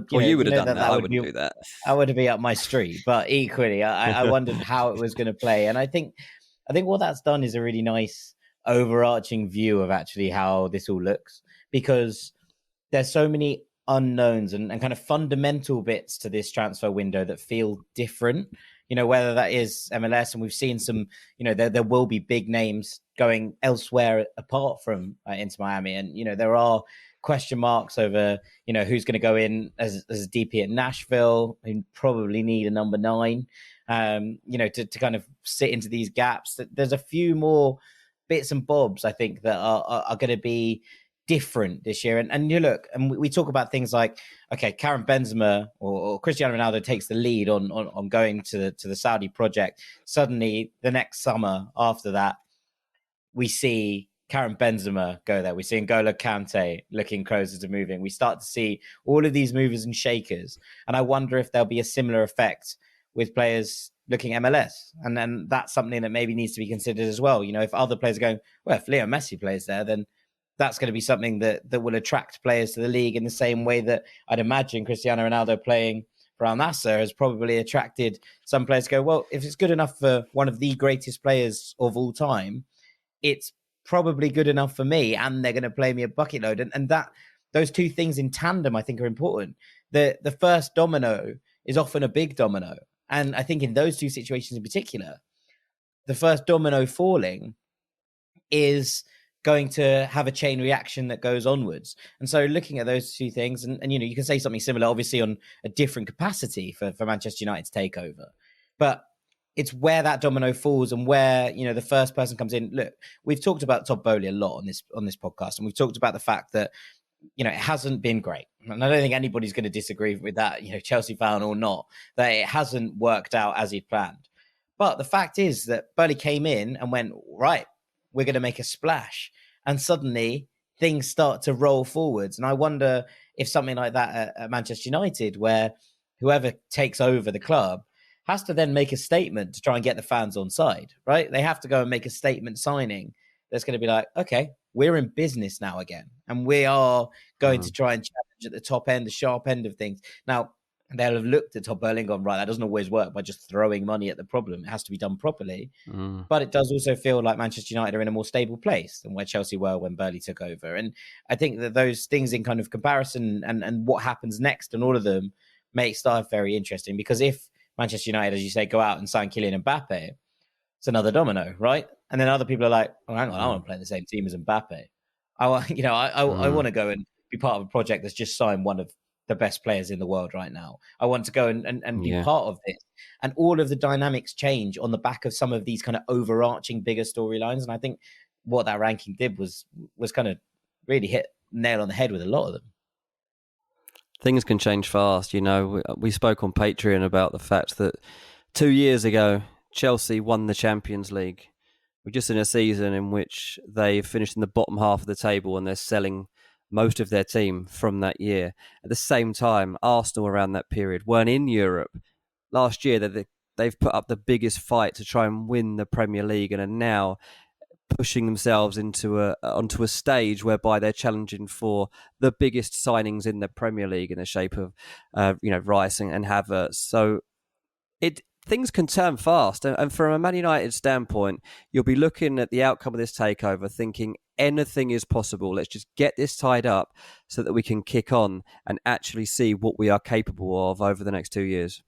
You would have done that. I wouldn't do that. I would be up my street. But equally, I wondered how it was going to play, and I think what that's done is a really nice overarching view of actually how this all looks, because there's so many unknowns and kind of fundamental bits to this transfer window that feel different, whether that is MLS, and we've seen some, there will be big names going elsewhere apart from Inter Miami, and there are question marks over who's going to go in as a DP at Nashville, who probably need a number 9 to kind of sit into these gaps. There's a few more bits and bobs I think that are going to be different this year. And you look, and we talk about things like, okay, Karim Benzema or Cristiano Ronaldo takes the lead on going to the Saudi project. Suddenly, the next summer after that, we see Karim Benzema go there. We see N'Golo Kante looking closer to moving. We start to see all of these movers and shakers. And I wonder if there'll be a similar effect with players looking MLS. And then that's something that maybe needs to be considered as well. You know, if other players are going, well, if Leo Messi plays there, then that's going to be something that will attract players to the league in the same way that I'd imagine Cristiano Ronaldo playing for Al Nassr has probably attracted some players to go, well, if it's good enough for one of the greatest players of all time, it's probably good enough for me, and they're going to play me a bucket load. And that those two things in tandem, I think, are important. The first domino is often a big domino. And I think in those two situations in particular, the first domino falling is going to have a chain reaction that goes onwards. And so looking at those two things, and you know, you can say something similar, obviously, on a different capacity for Manchester United's takeover. But it's where that domino falls and where, you know, the first person comes in. Look, we've talked about Todd Boehly a lot on this podcast, and we've talked about the fact that, you know, it hasn't been great. And I don't think anybody's going to disagree with that, you know, Chelsea fan or not, that it hasn't worked out as he'd planned. But the fact is that Boehly came in and went, right, we're going to make a splash. And suddenly things start to roll forwards. And I wonder if something like that at Manchester United, where whoever takes over the club has to then make a statement to try and get the fans on side, right? They have to go and make a statement signing that's going to be like, okay, we're in business now again. And we are going to try and challenge at the top end, the sharp end of things. Now, they'll have looked at Todd Boehly and gone, right, that doesn't always work by just throwing money at the problem. It has to be done properly. But it does also feel like Manchester United are in a more stable place than where Chelsea were when Boehly took over. And I think that those things in kind of comparison and what happens next and all of them makes stuff very interesting, because if Manchester United, as you say, go out and sign Kylian Mbappe, it's another domino, right? And then other people are like, oh, hang on, I want to play in the same team as Mbappe. I want to go and be part of a project that's just signed one of the best players in the world right now. I want to go and be part of this. And all of the dynamics change on the back of some of these kind of overarching bigger storylines. And I think what that ranking did was kind of really hit nail on the head with a lot of them. Things can change fast. You know, we spoke on Patreon about the fact that 2 years ago, Chelsea won the Champions League. We're just in a season in which they finished in the bottom half of the table and they're selling most of their team from that year. At the same time, Arsenal around that period weren't in Europe. Last year, they've put up the biggest fight to try and win the Premier League and are now pushing themselves onto a stage whereby they're challenging for the biggest signings in the Premier League in the shape of Rice and Havertz. So things can turn fast, and from a Man United standpoint, you'll be looking at the outcome of this takeover thinking anything is possible. Let's just get this tied up so that we can kick on and actually see what we are capable of over the next 2 years.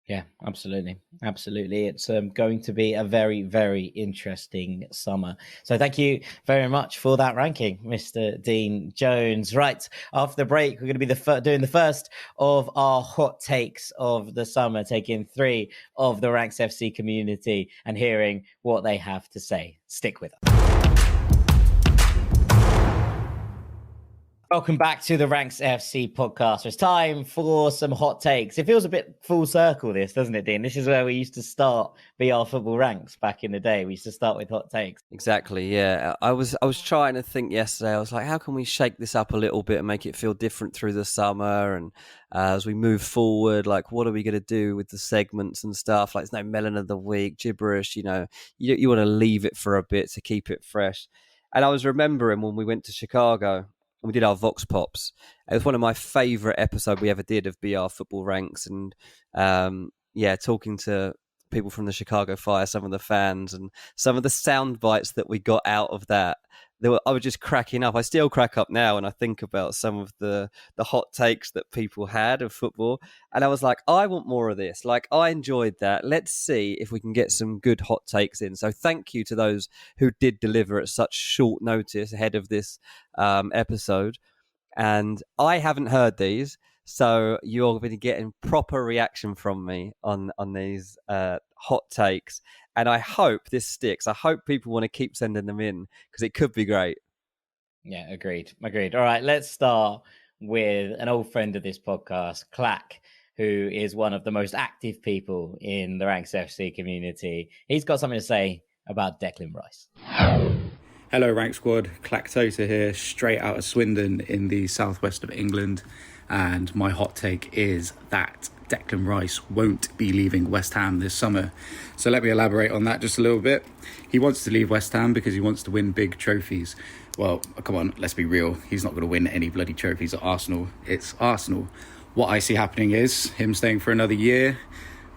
Yeah, absolutely. Absolutely. It's going to be a very, very interesting summer. So thank you very much for that ranking, Mr. Dean Jones. Right, after the break, we're going to be doing the first of our hot takes of the summer, taking 3 of the Ranks FC community and hearing what they have to say. Stick with us. Welcome back to the Ranks FC podcast. It's time for some hot takes. It feels a bit full circle, this, doesn't it, Dean? This is where we used to start BR Football Ranks back in the day. We used to start with hot takes. Exactly, yeah. I was trying to think yesterday. I was like, how can we shake this up a little bit and make it feel different through the summer? And as we move forward, like, what are we going to do with the segments and stuff? Like, there's no melon of the week, gibberish, you know. You want to leave it for a bit to keep it fresh. And I was remembering when we went to Chicago, we did our Vox Pops. It was one of my favourite episodes we ever did of BR Football Ranks, and talking to people from the Chicago Fire, some of the fans, and some of the sound bites that we got out of that. I was just cracking up. I still crack up now when I think about some of the hot takes that people had of football, and I was like, I want more of this. Like, I enjoyed that. Let's see if we can get some good hot takes in. So thank you to those who did deliver at such short notice ahead of this episode. And I haven't heard these, so you're going to be getting proper reaction from me on these hot takes. And I hope this sticks. I hope people want to keep sending them in because it could be great. Yeah, agreed. All right, let's start with an old friend of this podcast, Clack, who is one of the most active people in the Ranks FC community. He's got something to say about Declan Rice. Hello, Rank Squad. Clactota here, straight out of Swindon in the southwest of England. And my hot take is that Declan Rice won't be leaving West Ham this summer. So let me elaborate on that just a little bit. He wants to leave West Ham because he wants to win big trophies. Well, come on, let's be real. He's not going to win any bloody trophies at Arsenal. It's Arsenal. What I see happening is him staying for another year,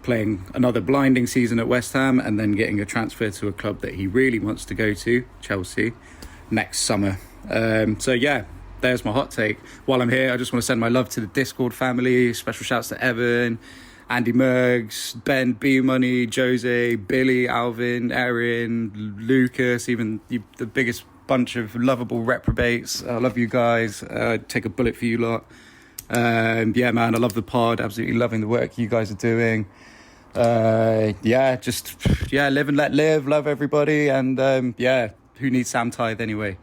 playing another blinding season at West Ham, and then getting a transfer to a club that he really wants to go to, Chelsea, next summer. So yeah, there's my hot take. While I'm here, I just want to send my love to the Discord family. Special shouts to Evan, Andy Mergs, Ben, B-Money, Jose, Billy, Alvin, Erin, Lucas, even the biggest bunch of lovable reprobates. I love you guys. Take a bullet for you lot. Yeah, man, I love the pod. Absolutely loving the work you guys are doing. Live and let live. Love everybody. And who needs Sam Tithe anyway?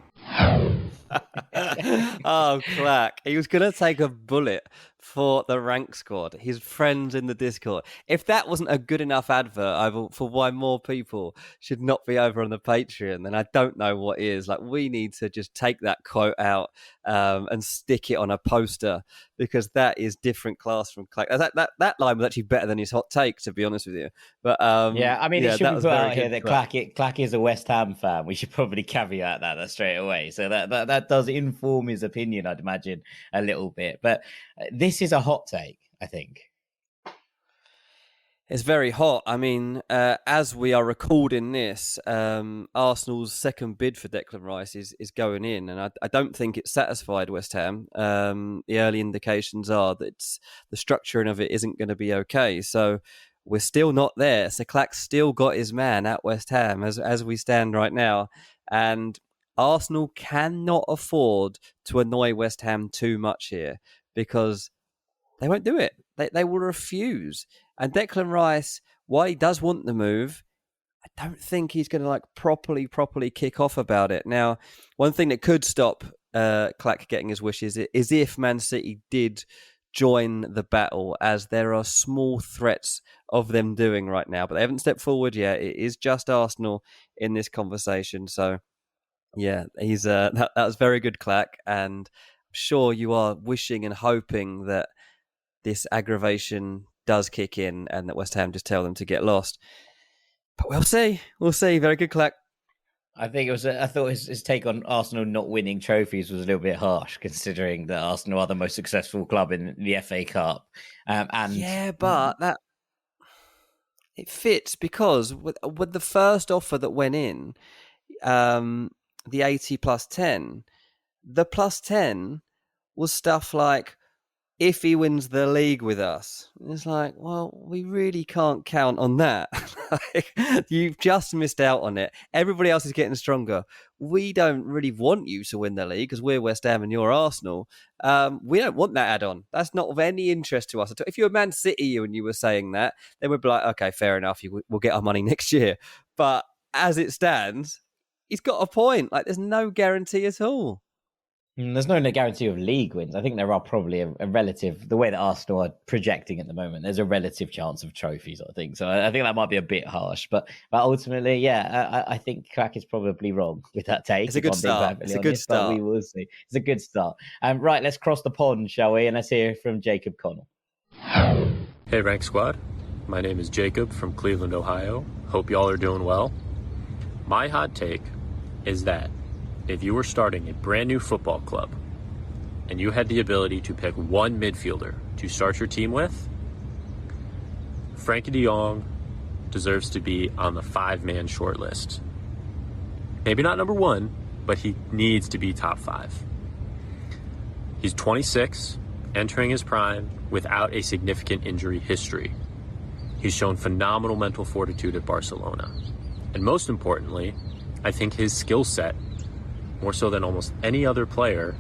Oh, Clack. He was going to take a bullet for the Rank Squad, his friends in the Discord. If that wasn't a good enough advert for why more people should not be over on the Patreon, then I don't know what is. Like, we need to just take that quote out and stick it on a poster, because that is different class from Clack. That line was actually better than his hot take, to be honest with you. But it should be put out here that Clack is a West Ham fan. We should probably caveat that straight away. So that does inform his opinion, I'd imagine, a little bit. But this is a hot take, I think. It's very hot. I mean, as we are recording this, Arsenal's second bid for Declan Rice is going in, and I don't think it's satisfied West Ham. The early indications are that the structuring of it isn't going to be okay. So we're still not there. So Clack's still got his man at West Ham as we stand right now, and Arsenal cannot afford to annoy West Ham too much here, because they won't do it. They will refuse. And Declan Rice, while he does want the move, I don't think he's going to properly kick off about it. Now, one thing that could stop Clack getting his wishes is if Man City did join the battle, as there are small threats of them doing right now, but they haven't stepped forward yet. It is just Arsenal in this conversation. So, yeah, he's that was very good, Clack, and I'm sure you are wishing and hoping that this aggravation does kick in and that West Ham just tell them to get lost. But we'll see. We'll see. Very good, Clack. I think I thought his take on Arsenal not winning trophies was a little bit harsh, considering that Arsenal are the most successful club in the FA Cup. But that it fits, because with the first offer that went in, the 80 plus 10, the plus 10 was stuff like, if he wins the league with us. It's like, well, we really can't count on that. You've just missed out on it. Everybody else is getting stronger. We don't really want you to win the league because we're West Ham and you're Arsenal. We don't want that add-on. That's not of any interest to us. If you were Man City and you were saying that, then we'd be like, okay, fair enough. We'll get our money next year. But as it stands, he's got a point. Like, there's no guarantee at all. There's no guarantee of league wins. I think there are probably a relative, the way that Arsenal are projecting at the moment, there's a relative chance of trophies, I think. So I think that might be a bit harsh. But ultimately, I think Crack is probably wrong with that take. It's a good start. It's a good start. We will see. It's a good start. Right, let's cross the pond, shall we? And let's hear from Jacob Connell. Hey, Rank Squad. My name is Jacob from Cleveland, Ohio. Hope y'all are doing well. My hot take is that if you were starting a brand new football club and you had the ability to pick one midfielder to start your team with, Frankie de Jong deserves to be on the 5-man short list. Maybe not number 1, but he needs to be top 5. He's 26, entering his prime without a significant injury history. He's shown phenomenal mental fortitude at Barcelona. And most importantly, I think his skill set, more so than almost any other player,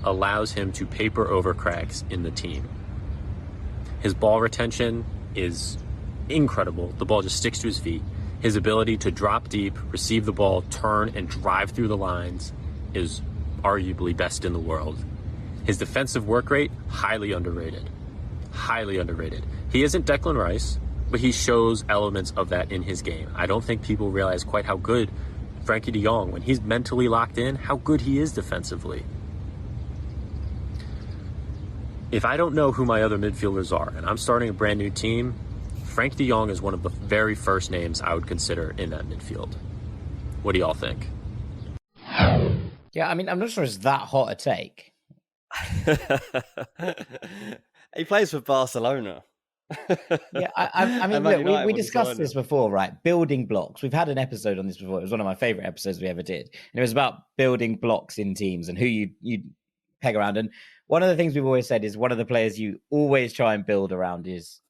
allows him to paper over cracks in the team. His ball retention is incredible. The ball just sticks to his feet. His ability to drop deep, receive the ball, turn, and drive through the lines is arguably best in the world. His defensive work rate, highly underrated. Highly underrated. He isn't Declan Rice, but he shows elements of that in his game. I don't think people realize quite how good Frankie de Jong, when he's mentally locked in, how good he is defensively. If I don't know who my other midfielders are and I'm starting a brand new team, Frank de Jong is one of the very first names I would consider in that midfield. What do y'all think? Yeah, I mean, I'm not sure it's that hot a take. He plays for Barcelona. Yeah, I mean, look, we discussed this before, right? Building blocks. We've had an episode on this before. It was one of my favorite episodes we ever did. And it was about building blocks in teams and who you peg around. And one of the things we've always said is one of the players you always try and build around is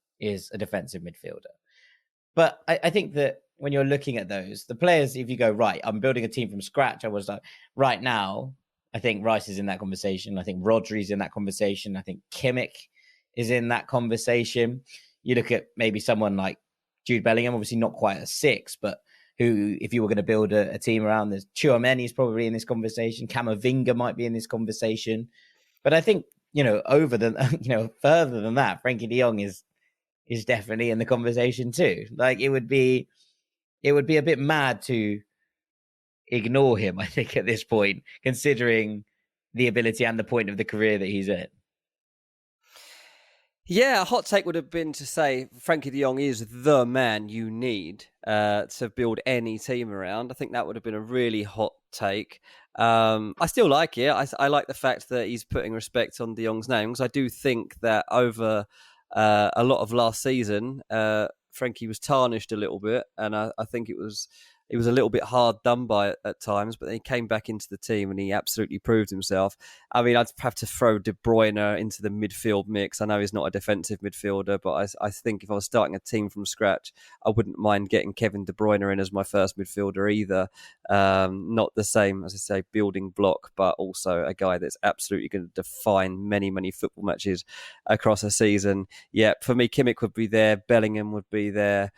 a defensive midfielder. But I think that when you're looking at those, the players, if you go, right, I'm building a team from scratch, I was like, right now, I think Rice is in that conversation. I think Rodri's in that conversation. I think Kimmich is in that conversation. You look at maybe someone like Jude Bellingham, obviously not quite a 6, but who, if you were going to build a team around, there's Tchouaméni is probably in this conversation. Camavinga might be in this conversation. But I think, further than that, Frankie de Jong is definitely in the conversation too. Like, it would be a bit mad to ignore him, I think, at this point, considering the ability and the point of the career that he's in. Yeah, a hot take would have been to say Frankie de Jong is the man you need to build any team around. I think that would have been a really hot take. I still like it. I like the fact that he's putting respect on de Jong's name, because I do think that over a lot of last season, Frankie was tarnished a little bit, and I think it was a little bit hard done by at times, but then he came back into the team and he absolutely proved himself. I mean, I'd have to throw De Bruyne into the midfield mix. I know he's not a defensive midfielder, but I think if I was starting a team from scratch, I wouldn't mind getting Kevin De Bruyne in as my first midfielder either. Not the same, as I say, building block, but also a guy that's absolutely going to define many, many football matches across a season. Yeah, for me, Kimmich would be there. Bellingham would be there.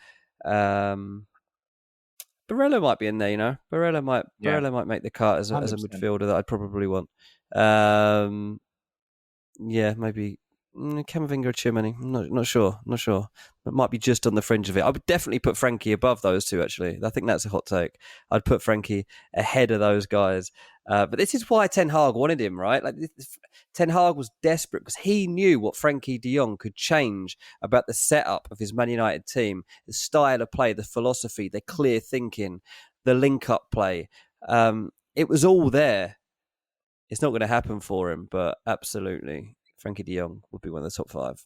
Barella might be in there, Barella might make the cut as a midfielder that I'd probably want. Maybe Camavinga or Tchouaméni. I'm not sure. It might be just on the fringe of it. I would definitely put Frankie above those two, actually. I think that's a hot take. I'd put Frankie ahead of those guys. But this is why Ten Hag wanted him, right? Like, Ten Hag was desperate because he knew what Frankie de Jong could change about the setup of his Man United team, the style of play, the philosophy, the clear thinking, the link-up play. It was all there. It's not going to happen for him, but absolutely, Frankie de Jong would be one of the top 5.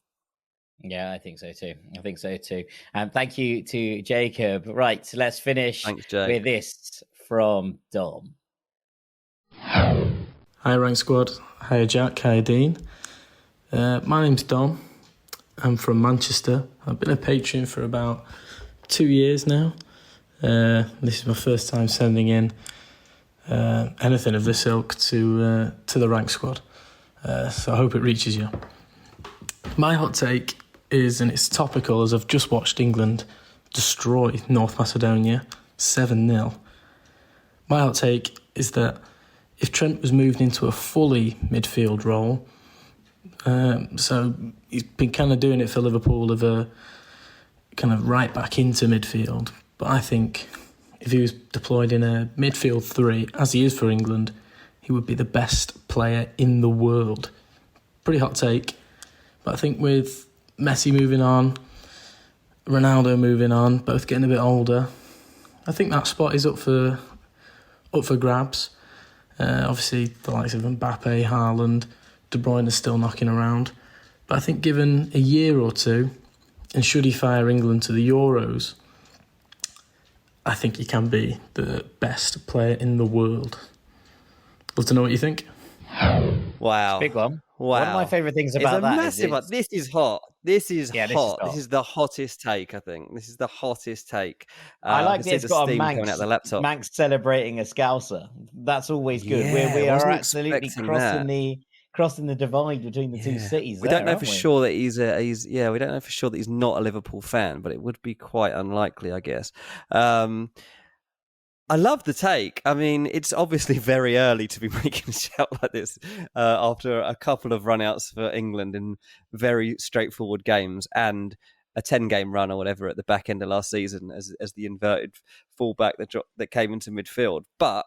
Yeah, I think so too. And thank you to Jacob. Right, so let's finish with this from Dom. Hi, Rank Squad. Hi, Jack. Hi, Dean. My name's Dom. I'm from Manchester. I've been a patron for about 2 years now. This is my first time sending in anything of this ilk to the Rank Squad. So I hope it reaches you. My hot take is, and it's topical, as I've just watched England destroy North Macedonia 7-0. My hot take is that if Trent was moved into a fully midfield role, so he's been kind of doing it for Liverpool, of a kind of right back into midfield, but I think if he was deployed in a midfield 3, as he is for England, he would be the best player in the world. Pretty hot take, but I think with Messi moving on, Ronaldo moving on, both getting a bit older, I think that spot is up for grabs. Obviously, the likes of Mbappe, Haaland, De Bruyne is still knocking around. But I think given a year or two, and should he fire England to the Euros, I think he can be the best player in the world. Love to know what you think. Wow. Big one. Wow. One of my favourite things about that massive is this is hot. This is hot. This This is the hottest take, I think. This is the hottest take. I like that it's got a coming out of the laptop. Manx celebrating a Scouser. That's always good. Yeah, we I are wasn't absolutely expecting crossing the divide between the two cities. We don't know for sure that we don't know for sure that he's not a Liverpool fan, but it would be quite unlikely, I guess. I love the take. I mean, it's obviously very early to be making a shout like this after a couple of run-outs for England in very straightforward games and a 10-game run or whatever at the back end of last season as the inverted fullback that came into midfield. But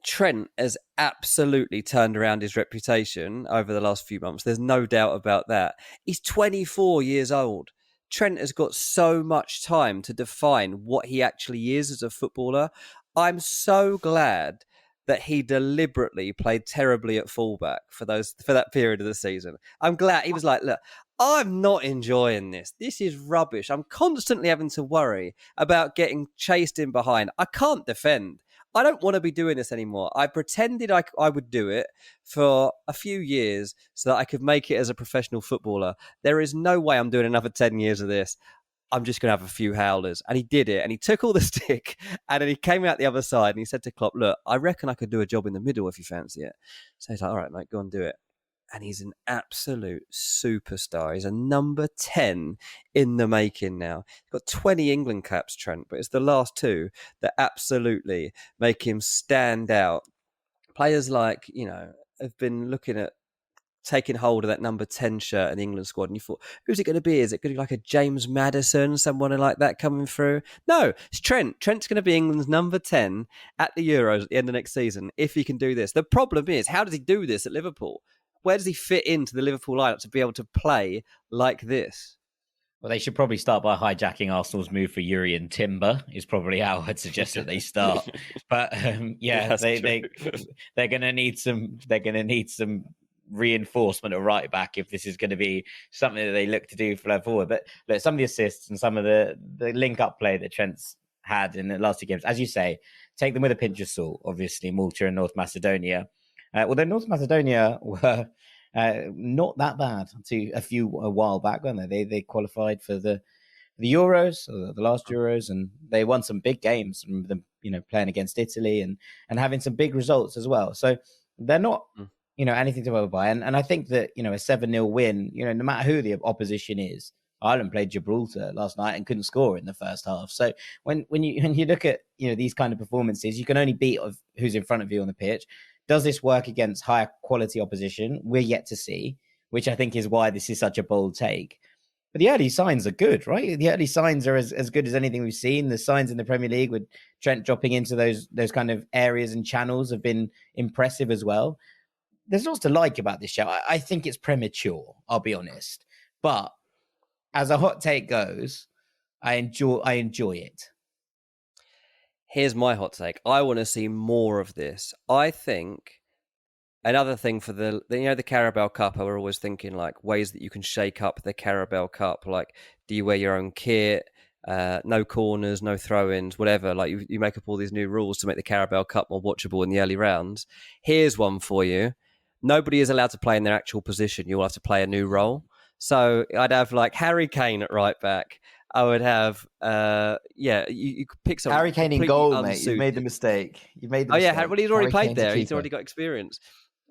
Trent has absolutely turned around his reputation over the last few months. There's no doubt about that. He's 24 years old. Trent has got so much time to define what he actually is as a footballer. I'm so glad that he deliberately played terribly at fullback for that period of the season. I'm glad he was like, look, I'm not enjoying this. This is rubbish. I'm constantly having to worry about getting chased in behind. I can't defend. I don't want to be doing this anymore. I pretended I would do it for a few years so that I could make it as a professional footballer. There is no way I'm doing another 10 years of this. I'm just going to have a few howlers. And he did it. And he took all the stick and then he came out the other side and he said to Klopp, look, I reckon I could do a job in the middle if you fancy it. So he's like, all right, mate, go and do it. And he's an absolute superstar. He's a number 10 in the making now. He's got 20 England caps, Trent, but it's the last two that absolutely make him stand out. Players like, have been looking at taking hold of that number 10 shirt in the England squad, and you thought, who's it going to be? Is it going to be like a James Maddison, someone like that coming through? No, it's Trent. Trent's going to be England's number 10 at the Euros at the end of next season if he can do this. The problem is, how does he do this at Liverpool? Where does he fit into the Liverpool lineup to be able to play like this? Well, they should probably start by hijacking Arsenal's move for Yuri and Timber. Is probably how I'd suggest that they start. But they're going to need some. They're going to need some reinforcement at right back if this is going to be something that they look to do flow forward. But look, some of the assists and some of the link up play that Trent's had in the last two games, as you say, take them with a pinch of salt. Obviously, Malta and North Macedonia. Although North Macedonia were not that bad a while back, weren't they? They qualified for the Euros, or the last Euros, and they won some big games from them, playing against Italy and having some big results as well. So they're not, anything to worry by. And I think that, a 7-0 win, no matter who the opposition is. Ireland played Gibraltar last night and couldn't score in the first half. So when you look at, these kind of performances, you can only beat who's in front of you on the pitch. Does this work against higher quality opposition? We're yet to see, which I think is why this is such a bold take. But the early signs are good, right? The early signs are as good as anything we've seen. The signs in the Premier League with Trent dropping into those kind of areas and channels have been impressive as well. There's lots to like about this show. I think it's premature, I'll be honest. But as a hot take goes, I enjoy it. Here's my hot take. I want to see more of this. I think another thing for the Carabao Cup, we're always thinking like ways that you can shake up the Carabao Cup. Like, do you wear your own kit? No corners, no throw-ins, whatever. Like you make up all these new rules to make the Carabao Cup more watchable in the early rounds. Here's one for you. Nobody is allowed to play in their actual position. You'll have to play a new role. So I'd have like Harry Kane at right back. I would have, you could pick some. Harry Kane in goal, mate. You've made the mistake. Well, he's already played there. He's already got experience.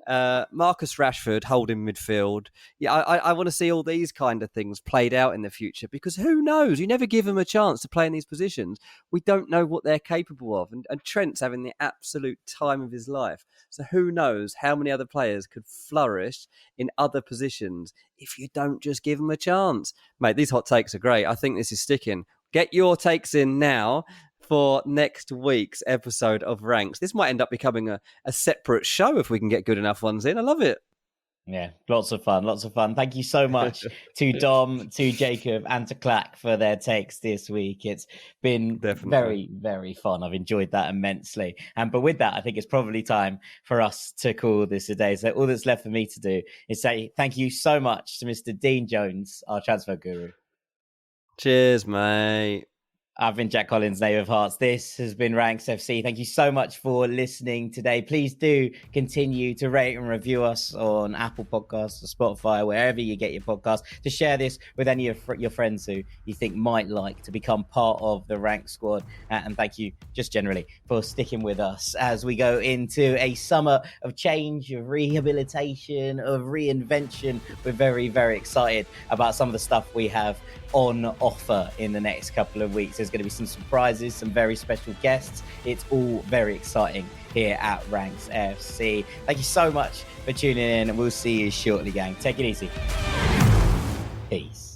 Marcus Rashford holding midfield. Yeah, I want to see all these kind of things played out in the future, because who knows? You never give them a chance to play in these positions. We don't know what they're capable of. And Trent's having the absolute time of his life. So who knows how many other players could flourish in other positions if you don't just give them a chance. Mate, these hot takes are great. I think this is sticking. Get your takes in now for next week's episode of Ranks. This might end up becoming a separate show if we can get good enough ones in. I love it. Yeah, lots of fun. Thank you so much to Dom, to Jacob, and to Clack for their takes this week. It's been very, very fun. I've enjoyed that immensely. But with that, I think it's probably time for us to call this a day. So all that's left for me to do is say thank you so much to Mr. Dean Jones, our transfer guru. Cheers, mate. I've been Jack Collins, Knave of Hearts. This has been Ranks FC. Thank you so much for listening today. Please do continue to rate and review us on Apple Podcasts or Spotify, wherever you get your podcasts, to share this with any of your friends who you think might like to become part of the Rank squad. And thank you just generally for sticking with us as we go into a summer of change, of rehabilitation, of reinvention. We're very, very excited about some of the stuff we have on offer in the next couple of weeks. There's going to be some surprises, some very special guests. It's all very exciting here at Ranks FC. Thank you so much for tuning in, and we'll see you shortly, gang. Take it easy. Peace.